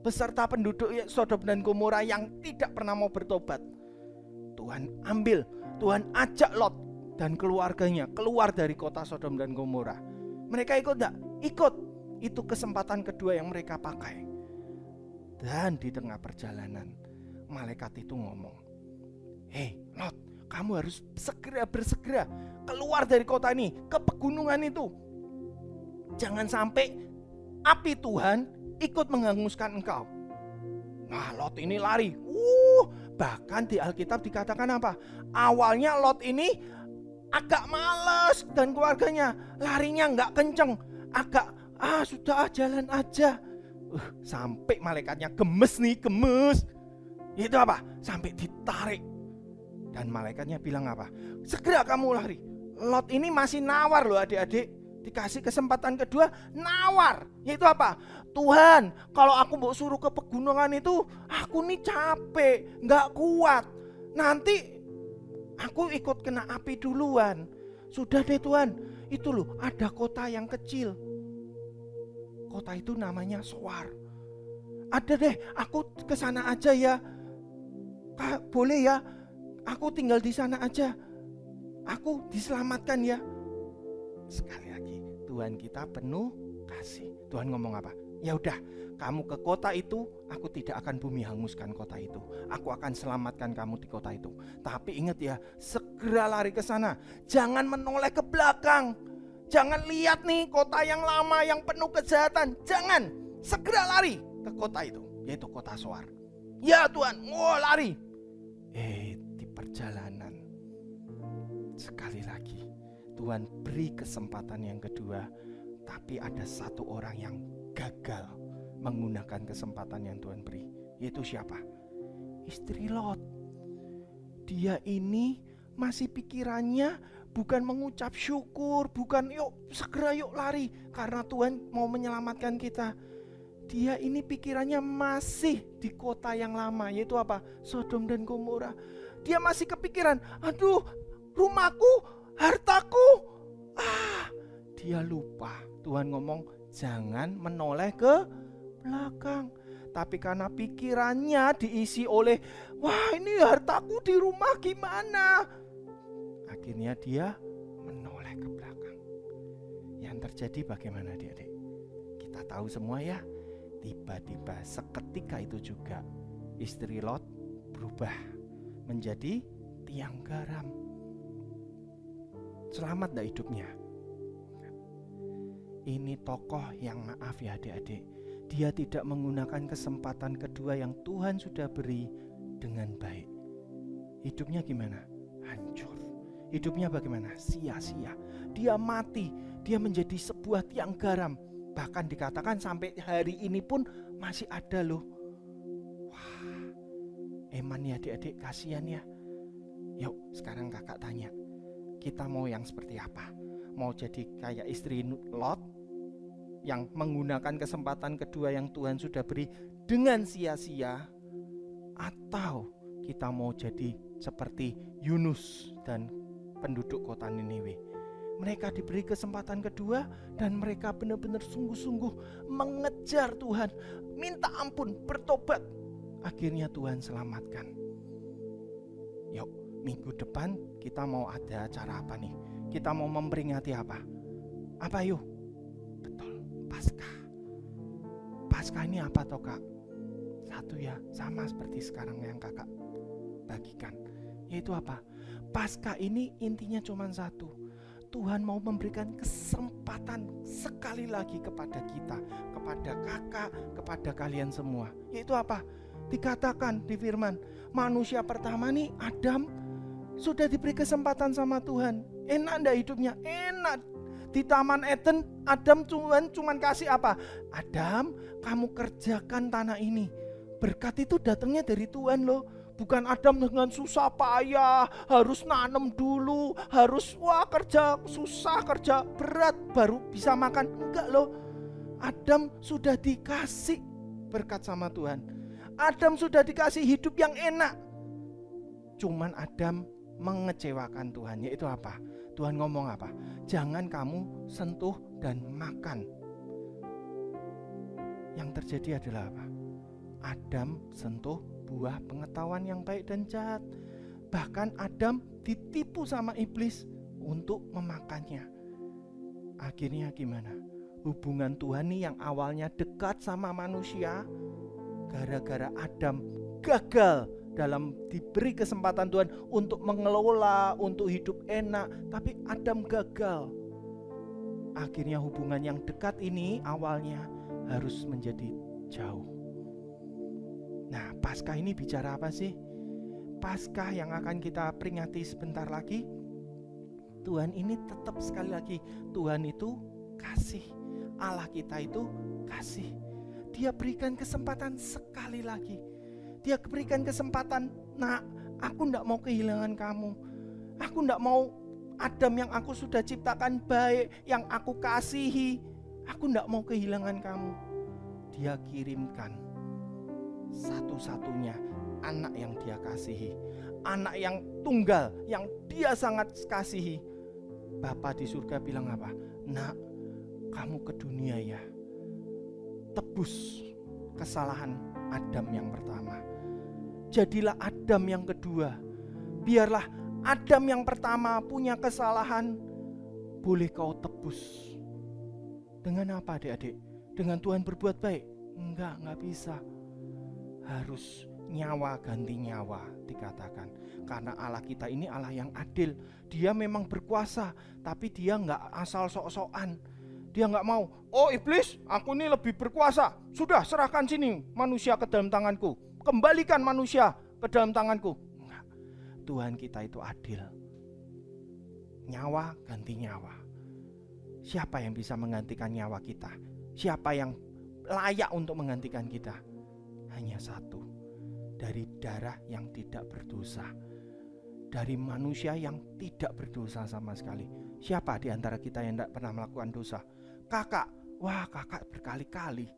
beserta penduduk Sodom dan Gomora yang tidak pernah mau bertobat. Tuhan ambil, Tuhan ajak Lot dan keluarganya keluar dari kota Sodom dan Gomora. Mereka ikut enggak? Ikut. Itu kesempatan kedua yang mereka pakai. Dan di tengah perjalanan, malaikat itu ngomong, "Hei Lot, kamu harus bersegera keluar dari kota ini, ke pegunungan itu. Jangan sampai api Tuhan ikut menghanguskan engkau." Nah, Lot ini lari. Bahkan di Alkitab dikatakan apa? Awalnya Lot ini agak males dan keluarganya larinya nggak kenceng, agak sudah jalan aja. Sampai malaikatnya gemes. Itu apa? Sampai ditarik. Dan malaikatnya bilang apa? "Segera kamu lari." Lot ini masih nawar loh adik-adik. Dikasih kesempatan kedua, nawar. Yaitu apa? "Tuhan, kalau aku mau suruh ke pegunungan itu, aku nih capek, nggak kuat. Nanti aku ikut kena api duluan. Sudah deh Tuhan, itu loh ada kota yang kecil. Kota itu namanya Soar. Ada deh, aku ke sana aja ya. Kak, boleh ya? Aku tinggal di sana aja. Aku diselamatkan ya." Sekali lagi, Tuhan kita penuh kasih. Tuhan ngomong apa? "Ya udah, kamu ke kota itu, aku tidak akan bumi hanguskan kota itu. Aku akan selamatkan kamu di kota itu. Tapi ingat ya, segera lari ke sana. Jangan menoleh ke belakang. Jangan lihat nih kota yang lama yang penuh kejahatan. Jangan, segera lari ke kota itu, yaitu kota Soar." "Ya Tuhan." Lari. Di perjalanan sekali lagi Tuhan beri kesempatan yang kedua, tapi ada satu orang yang gagal menggunakan kesempatan yang Tuhan beri. Yaitu siapa? Istri Lot. Dia ini masih pikirannya bukan mengucap syukur, bukan segera lari karena Tuhan mau menyelamatkan kita. Dia ini pikirannya masih di kota yang lama, yaitu apa? Sodom dan Gomora. Dia masih kepikiran, aduh, rumahku, hartaku. Dia lupa. Tuhan ngomong, jangan menoleh ke belakang. Tapi karena pikirannya diisi oleh, wah ini hartaku di rumah gimana? Akhirnya dia menoleh ke belakang. Yang terjadi bagaimana adik-adik? Kita tahu semua ya. Tiba-tiba seketika itu juga istri Lot berubah menjadi tiang garam. Selamat dah hidupnya. Ini tokoh yang maaf ya adik-adik, dia tidak menggunakan kesempatan kedua yang Tuhan sudah beri dengan baik. Hidupnya gimana? Hancur. Hidupnya bagaimana? Sia-sia. Dia mati, dia menjadi sebuah tiang garam. Bahkan dikatakan sampai hari ini pun masih ada loh. Wah, eman ya adik-adik, kasihan ya. Yuk sekarang kakak tanya, kita mau yang seperti apa? Mau jadi kayak istri Lot yang menggunakan kesempatan kedua yang Tuhan sudah beri dengan sia-sia, atau kita mau jadi seperti Yunus dan penduduk kota Niniwe? Mereka diberi kesempatan kedua dan mereka benar-benar sungguh-sungguh mengejar Tuhan, minta ampun, bertobat. Akhirnya Tuhan selamatkan. Yuk, minggu depan kita mau ada acara apa nih? Kita mau memperingati apa? Apa yuk? Betul, Paskah. Paskah ini apa toh kak? Satu ya, sama seperti sekarang yang kakak bagikan. Yaitu apa? Paskah ini intinya cuma satu. Tuhan mau memberikan kesempatan sekali lagi kepada kita, kepada kakak, kepada kalian semua. Yaitu apa? Dikatakan di firman, manusia pertama nih Adam sudah diberi kesempatan sama Tuhan. Enak enggak hidupnya? Enak. Di Taman Eden, Adam Tuhan cuma kasih apa? Adam, kamu kerjakan tanah ini. Berkat itu datangnya dari Tuhan loh. Bukan Adam dengan susah payah, harus nanam dulu, harus kerja susah, kerja berat baru bisa makan. Enggak loh. Adam sudah dikasih berkat sama Tuhan. Adam sudah dikasih hidup yang enak. Cuman Adam mengecewakan Tuhan, yaitu apa? Tuhan ngomong apa? Jangan kamu sentuh dan makan. Yang terjadi adalah apa? Adam sentuh buah pengetahuan yang baik dan jahat. Bahkan Adam ditipu sama iblis untuk memakannya. Akhirnya gimana? Hubungan Tuhan nih yang awalnya dekat sama manusia, gara-gara Adam gagal dalam diberi kesempatan Tuhan untuk mengelola, untuk hidup enak, tapi Adam gagal. Akhirnya hubungan yang dekat ini awalnya harus menjadi jauh. Nah, Paskah ini bicara apa sih? Paskah yang akan kita peringati sebentar lagi, Tuhan ini tetap sekali lagi, Tuhan itu kasih. Allah kita itu kasih. Dia berikan kesempatan sekali lagi. Dia berikan kesempatan, nak, aku enggak mau kehilangan kamu. Aku enggak mau Adam yang aku sudah ciptakan baik, yang aku kasihi. Aku enggak mau kehilangan kamu. Dia kirimkan satu-satunya anak yang dia kasihi. Anak yang tunggal, yang dia sangat kasihi. Bapa di surga bilang apa? Nak, kamu ke dunia ya. Tebus kesalahan Adam yang pertama. Jadilah Adam yang kedua. Biarlah Adam yang pertama punya kesalahan, boleh kau tebus. Dengan apa adik-adik? Dengan Tuhan berbuat baik? Enggak bisa. Harus nyawa ganti nyawa dikatakan. Karena Allah kita ini Allah yang adil. Dia memang berkuasa, tapi dia enggak asal sok-sokan. Dia enggak mau, oh iblis, aku ini lebih berkuasa. Sudah, serahkan sini manusia ke dalam tanganku. Kembalikan manusia ke dalam tanganku. Enggak. Tuhan kita itu adil. Nyawa ganti nyawa. Siapa yang bisa menggantikan nyawa kita? Siapa yang layak untuk menggantikan kita? Hanya satu. Dari darah yang tidak berdosa. Dari manusia yang tidak berdosa sama sekali. Siapa di antara kita yang tidak pernah melakukan dosa? Kakak. Wah, kakak berkali-kali.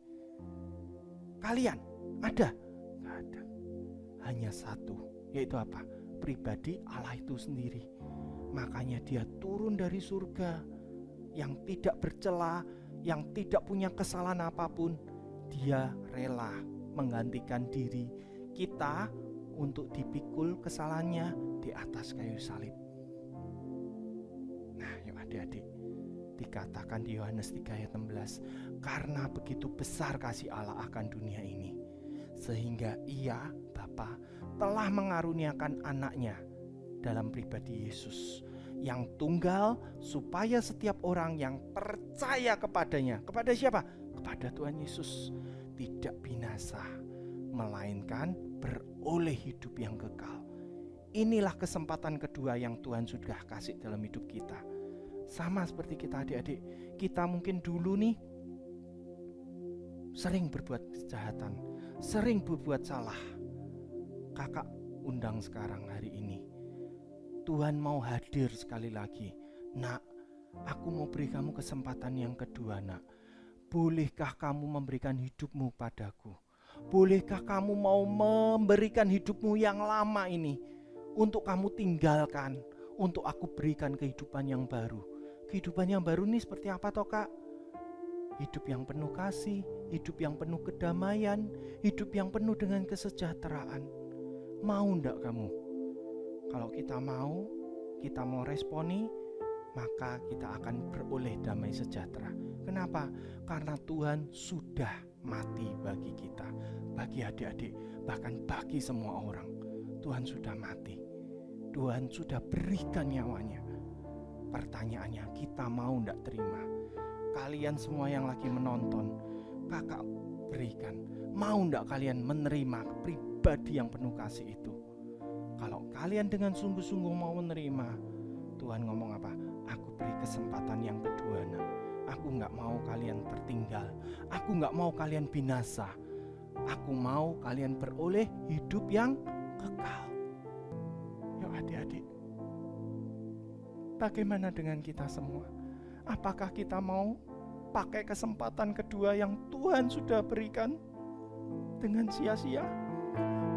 Kalian ada? Tidak ada. Hanya satu. Yaitu apa? Pribadi Allah itu sendiri. Makanya dia turun dari surga. Yang tidak bercela, yang tidak punya kesalahan apapun. Dia rela menggantikan diri kita untuk dipikul kesalahannya di atas kayu salib. Nah, yuk adik-adik, dikatakan di Yohanes 3 ayat 16, karena begitu besar kasih Allah akan dunia ini, sehingga Ia, Bapa, telah mengaruniakan anaknya dalam pribadi Yesus, yang tunggal, supaya setiap orang yang percaya kepadanya, kepada siapa? Kepada Tuhan Yesus, tidak binasa, melainkan beroleh hidup yang kekal. Inilah kesempatan kedua yang Tuhan sudah kasih dalam hidup kita. Sama seperti kita adik-adik, kita mungkin dulu nih sering berbuat kejahatan, sering berbuat salah. Kakak undang sekarang hari ini, Tuhan mau hadir sekali lagi. Nak, aku mau beri kamu kesempatan yang kedua, nak. Bolehkah kamu memberikan hidupmu padaku? Bolehkah kamu mau memberikan hidupmu yang lama ini untuk kamu tinggalkan, untuk aku berikan kehidupan yang baru? Kehidupan yang baru ini seperti apa toh kak? Hidup yang penuh kasih, hidup yang penuh kedamaian, hidup yang penuh dengan kesejahteraan. Mau ndak kamu? Kalau kita mau responi, maka kita akan beroleh damai sejahtera. Kenapa? Karena Tuhan sudah mati bagi kita, bagi adik-adik, bahkan bagi semua orang. Tuhan sudah mati. Tuhan sudah berikan nyawanya. Pertanyaannya, kita mau ndak terima? Kalian semua yang lagi menonton, kakak berikan. Mau ndak kalian menerima pribadi yang penuh kasih itu? Kalau kalian dengan sungguh-sungguh mau menerima, Tuhan ngomong apa? Aku beri kesempatan yang kedua, nak. Aku gak mau kalian tertinggal. Aku gak mau kalian binasa. Aku mau kalian beroleh hidup yang kekal. Yuk adik-adik, bagaimana dengan kita semua? Apakah kita mau pakai kesempatan kedua yang Tuhan sudah berikan dengan sia-sia?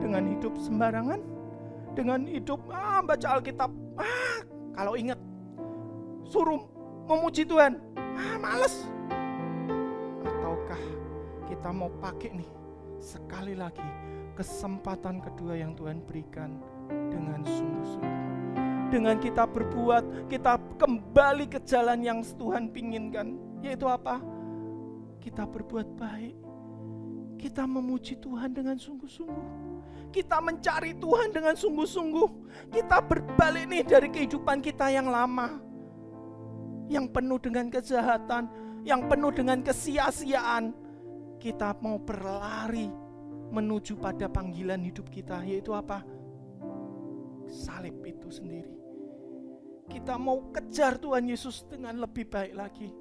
Dengan hidup sembarangan? Dengan hidup baca Alkitab, kalau ingat suruh memuji Tuhan, males. Ataukah kita mau pakai nih sekali lagi kesempatan kedua yang Tuhan berikan dengan sungguh-sungguh, dengan kita berbuat, kita kembali ke jalan yang Tuhan pinginkan, yaitu apa? Kita berbuat baik, kita memuji Tuhan dengan sungguh-sungguh, kita mencari Tuhan dengan sungguh-sungguh. Kita berbalik nih dari kehidupan kita yang lama, yang penuh dengan kejahatan, yang penuh dengan kesia-siaan. Kita mau berlari menuju pada panggilan hidup kita, yaitu apa? Salib itu sendiri. Kita mau kejar Tuhan Yesus dengan lebih baik lagi.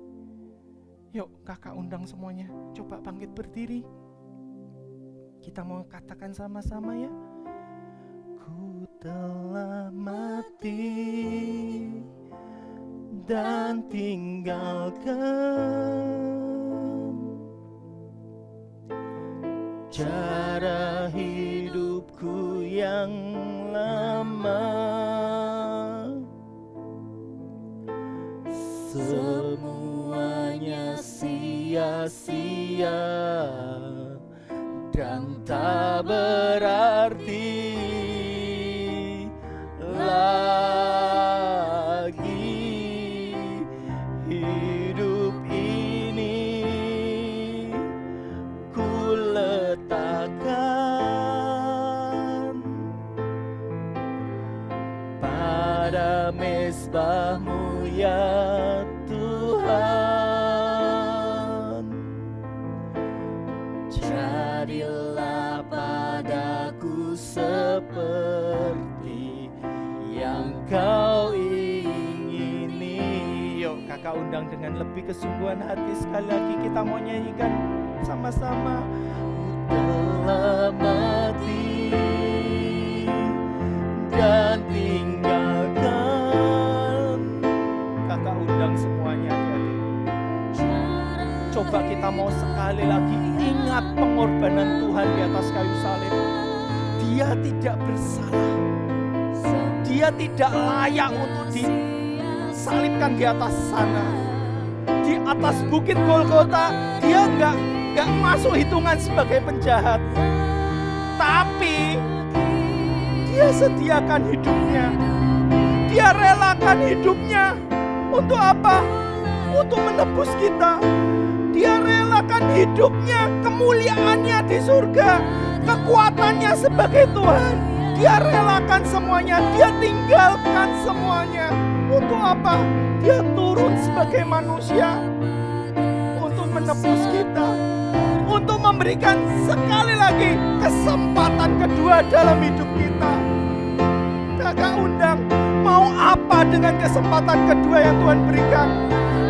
Yuk kakak undang semuanya, coba bangkit berdiri. Kita mau katakan sama-sama ya. Ku telah mati dan tinggalkan cara hidupku yang lama. Semuanya sia-sia dan tak berarti lagi. Hidup ini ku letakkan pada mezbah-Mu ya Tuhan. Jadilah padaku seperti yang Kau ingini. Yuk kakak undang dengan lebih kesungguhan hati. Sekali lagi kita mau nyanyikan sama-sama. Ku telah mati dan tinggalkan. Kakak undang semuanya adik-adik. Coba kita mau sekali lagi ingat pengorbanan Tuhan di atas kayu salib. Dia tidak bersalah. Dia tidak layak untuk disalibkan di atas sana. Di atas bukit Golgota, dia enggak masuk hitungan sebagai penjahat. Tapi dia sediakan hidupnya. Dia relakan hidupnya. Untuk apa? Untuk menebus kita. Dia relakan hidupnya, kemuliaannya di surga, kekuatannya sebagai Tuhan. Dia relakan semuanya, dia tinggalkan semuanya. Untuk apa? Dia turun sebagai manusia untuk menebus kita, untuk memberikan sekali lagi kesempatan kedua dalam hidup kita. Kakak undang, mau apa dengan kesempatan kedua yang Tuhan berikan?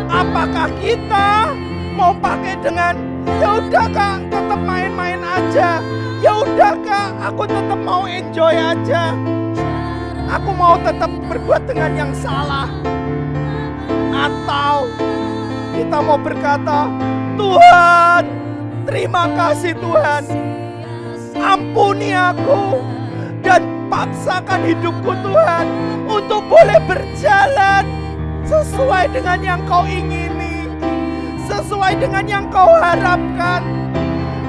Apakah kita mau pakai dengan ya udah Kak, tetap main-main aja. Ya udah Kak, aku tetap mau enjoy aja. Aku mau tetap berbuat dengan yang salah. Atau kita mau berkata, Tuhan, terima kasih Tuhan. Ampuni aku dan paksakan hidupku Tuhan untuk boleh berjalan sesuai dengan yang Kau ingini, sesuai dengan yang Kau harapkan,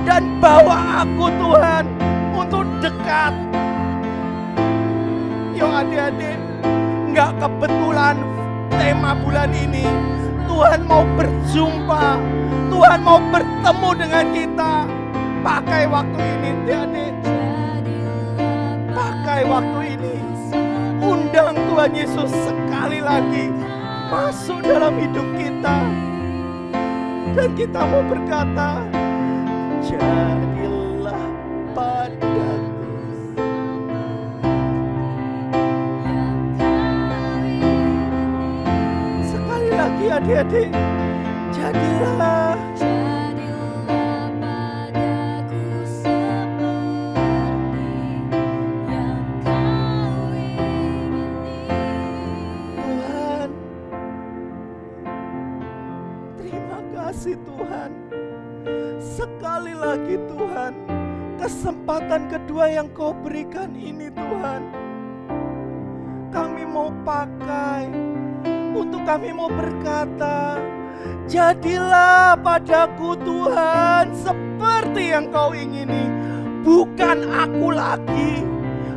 dan bawa aku Tuhan untuk dekat. Yo adik-adik, nggak kebetulan tema bulan ini Tuhan mau berjumpa, Tuhan mau bertemu dengan kita. Pakai waktu ini adik-adik, pakai waktu ini, undang Tuhan Yesus sekali lagi masuk dalam hidup kita. Dan kita mau berkata, jadilah padaku. Sekali lagi adik-adik, jadilah. Tuhan, terima kasih Tuhan. Sekali lagi Tuhan, kesempatan kedua yang Kau berikan ini Tuhan, kami mau pakai untuk kami mau berkata, jadilah padaku Tuhan seperti yang Kau ingini. Bukan aku lagi,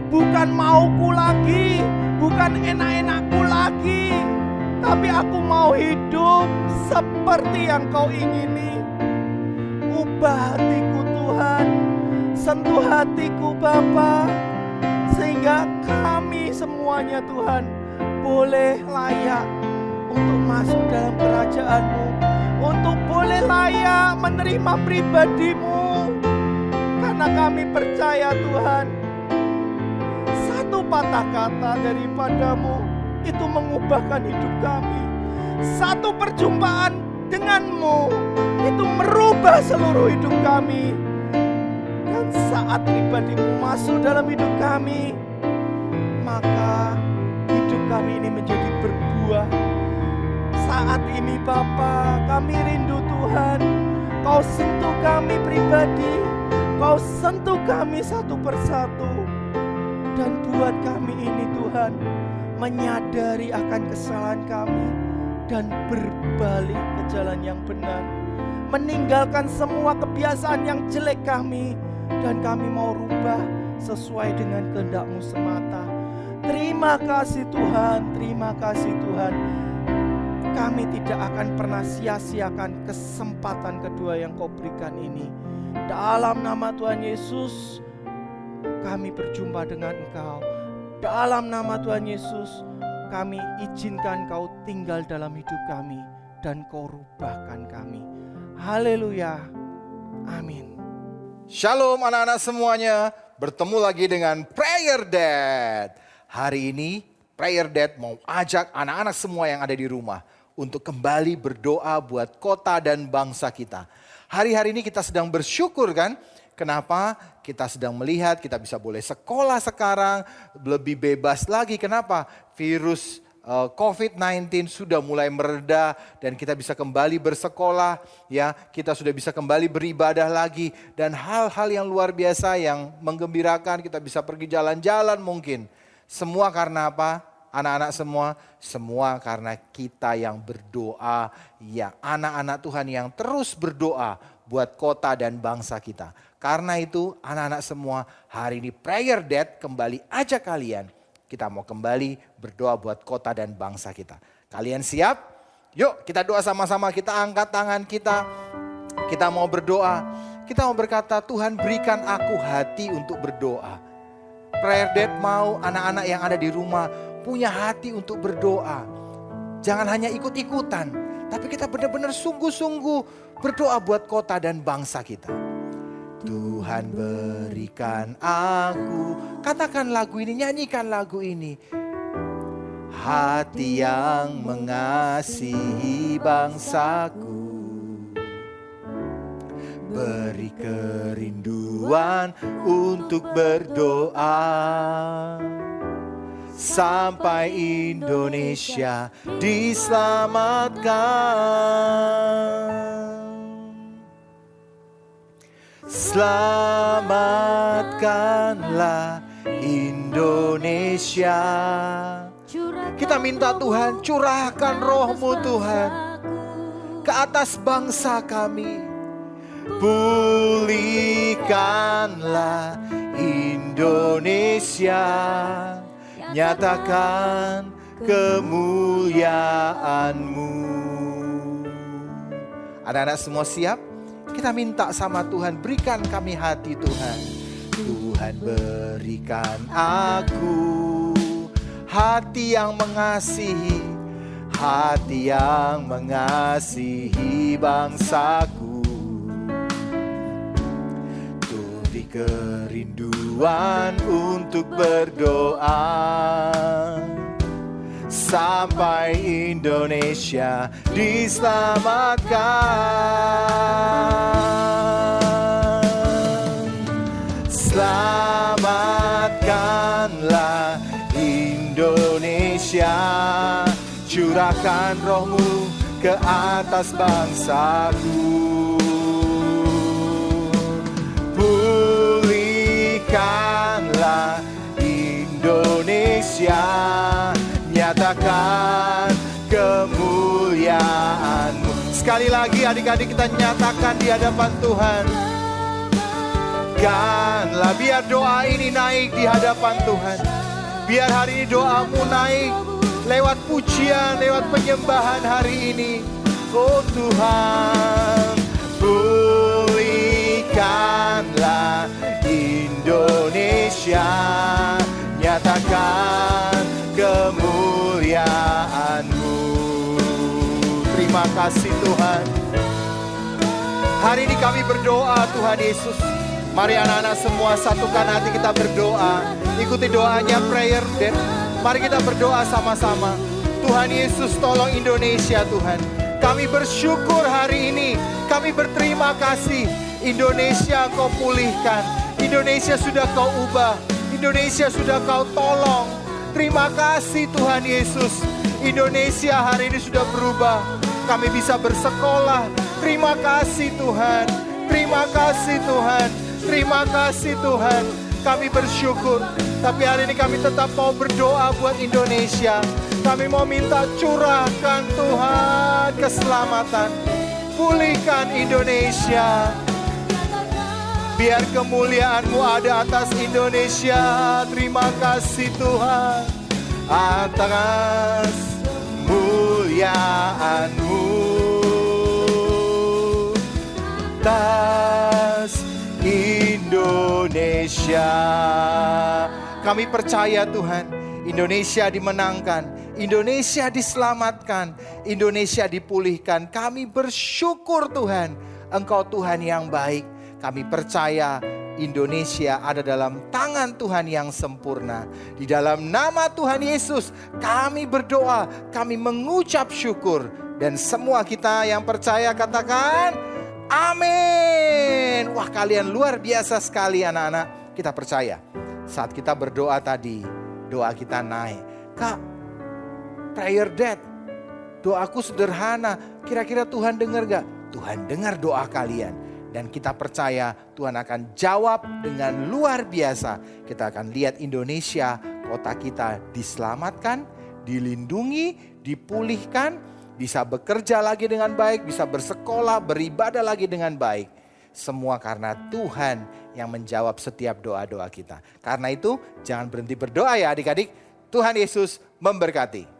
bukan mauku lagi, bukan enak-enakku lagi, tapi aku mau hidup seperti yang Kau ingini. Ubah hatiku Tuhan, sentuh hatiku Bapa, sehingga kami semuanya Tuhan boleh layak untuk masuk dalam kerajaan-Mu, untuk boleh layak menerima pribadi-Mu. Karena kami percaya Tuhan, satu patah kata daripada-Mu itu mengubahkan hidup kami. Satu perjumpaan dengan-Mu itu merubah seluruh hidup kami. Dan saat pribadi-Mu masuk dalam hidup kami, maka hidup kami ini menjadi berbuah. Saat ini Bapa, kami rindu Tuhan, Kau sentuh kami pribadi, Kau sentuh kami satu persatu. Dan buat kami ini Tuhan, menyadari akan kesalahan kami dan berbalik ke jalan yang benar. Meninggalkan semua kebiasaan yang jelek kami, dan kami mau rubah sesuai dengan kehendak-Mu semata. Terima kasih Tuhan, terima kasih Tuhan. Kami tidak akan pernah sia-siakan kesempatan kedua yang Kau berikan ini. Dalam nama Tuhan Yesus, kami berjumpa dengan Engkau. Dalam nama Tuhan Yesus, kami izinkan Kau tinggal dalam hidup kami dan Kau rubahkan kami. Haleluya. Amin. Shalom anak-anak semuanya, bertemu lagi dengan Prayer Dad. Hari ini Prayer Dad mau ajak anak-anak semua yang ada di rumah untuk kembali berdoa buat kota dan bangsa kita. Hari-hari ini kita sedang bersyukur kan? Kenapa? Kita sedang melihat kita bisa boleh sekolah sekarang, lebih bebas lagi. Kenapa? Virus COVID-19 sudah mulai mereda dan kita bisa kembali bersekolah, ya, kita sudah bisa kembali beribadah lagi, dan hal-hal yang luar biasa yang menggembirakan, kita bisa pergi jalan-jalan mungkin. Semua karena apa? Anak-anak semua karena kita yang berdoa, ya, anak-anak Tuhan yang terus berdoa buat kota dan bangsa kita. Karena itu anak-anak semua, hari ini Prayer Dad kembali ajak kalian. Kita mau kembali berdoa buat kota dan bangsa kita. Kalian siap? Yuk kita doa sama-sama, kita angkat tangan kita. Kita mau berdoa. Kita mau berkata, Tuhan berikan aku hati untuk berdoa. Prayer Dad mau anak-anak yang ada di rumah punya hati untuk berdoa. Jangan hanya ikut-ikutan, tapi kita benar-benar sungguh-sungguh berdoa buat kota dan bangsa kita. Tuhan berikan aku, katakan lagu ini, nyanyikan lagu ini. Hati yang mengasihi bangsaku, beri kerinduan untuk berdoa. Sampai Indonesia diselamatkan. Selamatkanlah Indonesia. Kita minta Tuhan, curahkan roh-Mu Tuhan ke atas bangsa kami. Pulihkanlah Indonesia. Nyatakan kemuliaan-Mu. Anak-anak semua siap? Kita minta sama Tuhan, berikan kami hati Tuhan. Tuhan berikan aku hati yang mengasihi, hati yang mengasihi bangsaku. Beri kerinduan untuk berdoa. Sampai Indonesia diselamatkan. Selamatkanlah Indonesia. Curahkan roh-Mu ke atas bangsaku. Pulihkanlah Indonesia. Nyatakan kemuliaan-Mu. Sekali lagi adik-adik kita nyatakan di hadapan Tuhan. Ganlah, biar doa ini naik di hadapan Tuhan. Biar hari ini doamu naik lewat pujian, lewat penyembahan hari ini. Oh Tuhan, pulihkanlah Indonesia, nyatakan kemuliaan-Mu. Terima kasih Tuhan. Hari ini kami berdoa Tuhan Yesus. Mari anak-anak semua satukan hati kita berdoa. Ikuti doanya prayer dad. Mari kita berdoa sama-sama. Tuhan Yesus tolong Indonesia Tuhan. Kami bersyukur hari ini. Kami berterima kasih. Indonesia Kau pulihkan. Indonesia sudah Kau ubah. Indonesia sudah Kau tolong. Terima kasih Tuhan Yesus. Indonesia hari ini sudah berubah. Kami bisa bersekolah. Terima kasih Tuhan. Terima kasih Tuhan. Terima kasih Tuhan. Kami bersyukur. Tapi hari ini kami tetap mau berdoa buat Indonesia. Kami mau minta curahkan Tuhan keselamatan. Pulihkan Indonesia. Biar kemuliaan-Mu ada atas Indonesia. Terima kasih Tuhan. Atas kemuliaan-Mu. Atas Indonesia. Kami percaya Tuhan, Indonesia dimenangkan, Indonesia diselamatkan, Indonesia dipulihkan. Kami bersyukur Tuhan, Engkau Tuhan yang baik. Kami percaya Indonesia ada dalam tangan Tuhan yang sempurna. Di dalam nama Tuhan Yesus kami berdoa, kami mengucap syukur. Dan semua kita yang percaya katakan amin. Wah, kalian luar biasa sekali anak-anak. Kita percaya saat kita berdoa tadi, doa kita naik. Kak, prayer dad, doaku sederhana. Kira-kira Tuhan dengar gak? Tuhan dengar doa kalian. Dan kita percaya Tuhan akan jawab dengan luar biasa. Kita akan lihat Indonesia, kota kita diselamatkan, dilindungi, dipulihkan, bisa bekerja lagi dengan baik, bisa bersekolah, beribadah lagi dengan baik. Semua karena Tuhan yang menjawab setiap doa-doa kita. Karena itu jangan berhenti berdoa ya adik-adik. Tuhan Yesus memberkati.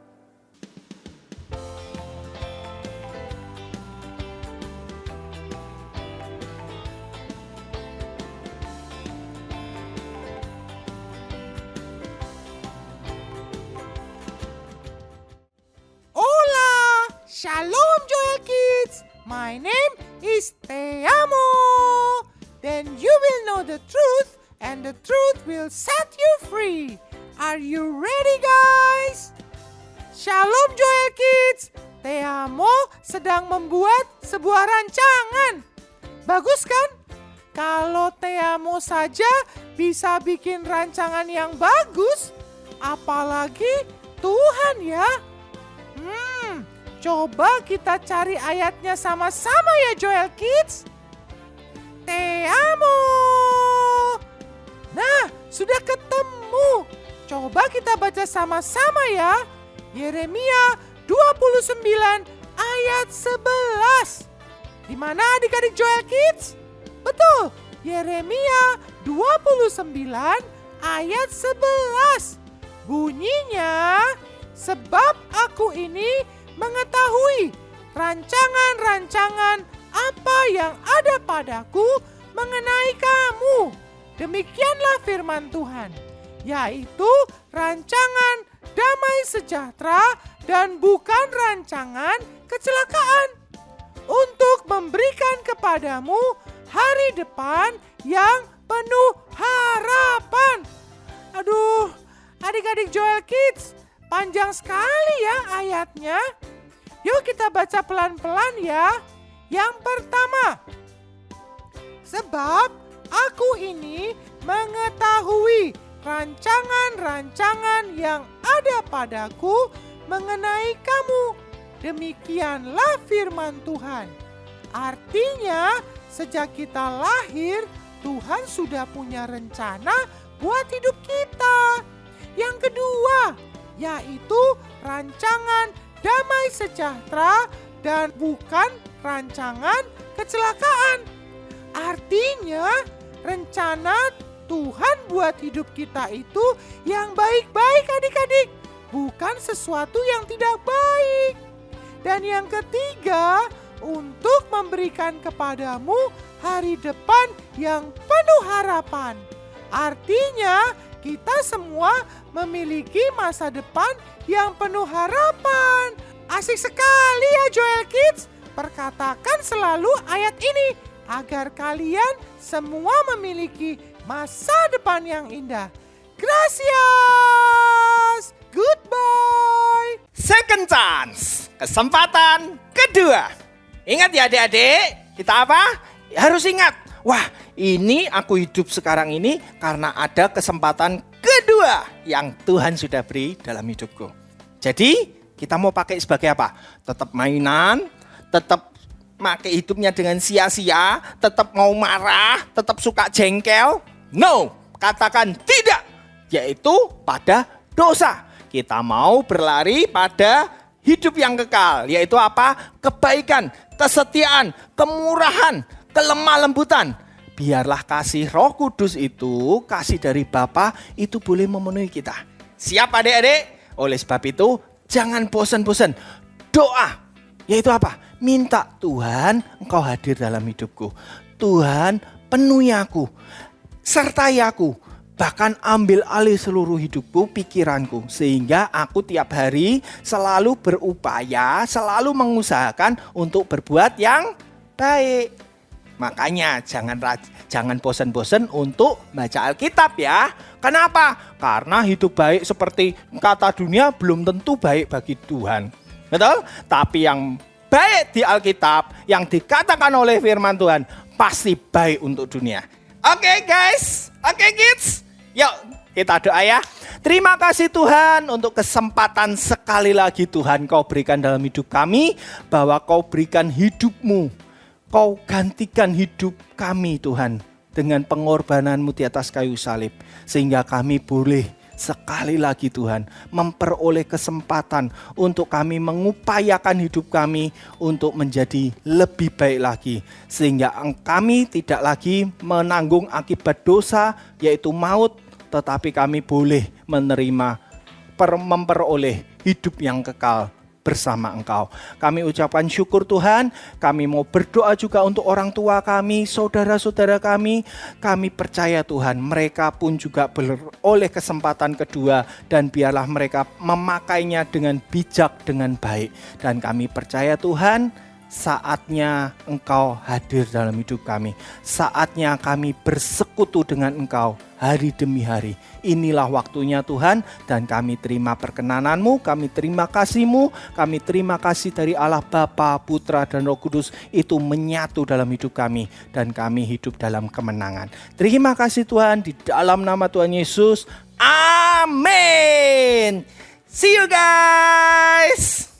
Shalom Joel Kids, my name is Te Amo. Then you will know the truth and the truth will set you free. Are you ready guys? Shalom Joel Kids, Te Amo sedang membuat sebuah rancangan. Bagus kan? Kalau Te Amo saja bisa bikin rancangan yang bagus, apalagi Tuhan ya. Coba kita cari ayatnya sama-sama ya Joel Kids. Te amo. Nah, sudah ketemu. Coba kita baca sama-sama ya. Yeremia 29 ayat 11. Di mana adik-adik Joel Kids? Betul, Yeremia 29 ayat 11. Bunyinya, sebab aku ini mengetahui rancangan-rancangan apa yang ada padaku mengenai kamu. Demikianlah firman Tuhan, yaitu rancangan damai sejahtera dan bukan rancangan kecelakaan, untuk memberikan kepadamu hari depan yang penuh harapan. Aduh, adik-adik Joel Kids, panjang sekali ya ayatnya. Yuk kita baca pelan-pelan ya. Yang pertama, sebab aku ini mengetahui rancangan-rancangan yang ada padaku mengenai kamu. Demikianlah firman Tuhan. Artinya, sejak kita lahir, Tuhan sudah punya rencana buat hidup kita. Yang kedua, yaitu rancangan damai sejahtera dan bukan rancangan kecelakaan. Artinya, rencana Tuhan buat hidup kita itu yang baik-baik adik-adik, bukan sesuatu yang tidak baik. Dan yang ketiga, untuk memberikan kepadamu hari depan yang penuh harapan. Artinya, kita semua memiliki masa depan yang penuh harapan. Asik sekali ya Joel Kids. Perkatakan selalu ayat ini agar kalian semua memiliki masa depan yang indah. Gracias. Goodbye. Second chance, kesempatan kedua. Ingat ya adik-adik, kita apa? Harus ingat. Wah, ini aku hidup sekarang ini karena ada kesempatan kedua yang Tuhan sudah beri dalam hidupku. Jadi, kita mau pakai sebagai apa? Tetap mainan, tetap pakai hidupnya dengan sia-sia, tetap mau marah, tetap suka jengkel. No, katakan tidak, yaitu pada dosa. Kita mau berlari pada hidup yang kekal, yaitu apa? Kebaikan, kesetiaan, kemurahan, kelemah lembutan. Biarlah kasih Roh Kudus itu, kasih dari Bapa itu boleh memenuhi kita. Siap adik-adik? Oleh sebab itu, jangan bosan-bosan. Doa, yaitu apa? Minta Tuhan, Engkau hadir dalam hidupku. Tuhan, penuhi aku, sertai aku. Bahkan ambil alih seluruh hidupku, pikiranku. Sehingga aku tiap hari selalu berupaya, selalu mengusahakan untuk berbuat yang baik. Makanya jangan bosan-bosan untuk baca Alkitab ya. Kenapa? Karena hidup baik seperti kata dunia belum tentu baik bagi Tuhan. Betul? Tapi yang baik di Alkitab, yang dikatakan oleh firman Tuhan, pasti baik untuk dunia. Oke guys, oke kids. Yuk kita doa ya. Terima kasih Tuhan untuk kesempatan sekali lagi Tuhan Kau berikan dalam hidup kami. Bahwa Kau berikan hidupmu. Kau gantikan hidup kami Tuhan. Dengan pengorbananmu di atas kayu salib. Sehingga kami boleh sekali lagi Tuhan memperoleh kesempatan untuk kami mengupayakan hidup kami untuk menjadi lebih baik lagi. Sehingga kami tidak lagi menanggung akibat dosa yaitu maut. Tetapi kami boleh menerima, memperoleh hidup yang kekal bersama Engkau. Kami ucapkan syukur Tuhan, kami mau berdoa juga untuk orang tua kami, saudara-saudara kami. Kami percaya Tuhan, mereka pun juga beroleh kesempatan kedua dan biarlah mereka memakainya dengan bijak, dengan baik. Dan kami percaya Tuhan, saatnya Engkau hadir dalam hidup kami. Saatnya kami bersekutu dengan Engkau hari demi hari. Inilah waktunya Tuhan dan kami terima perkenanan-Mu, kami terima kasih-Mu, kami terima kasih dari Allah Bapa, Putra dan Roh Kudus itu menyatu dalam hidup kami dan kami hidup dalam kemenangan. Terima kasih Tuhan di dalam nama Tuhan Yesus. Amin. See you guys.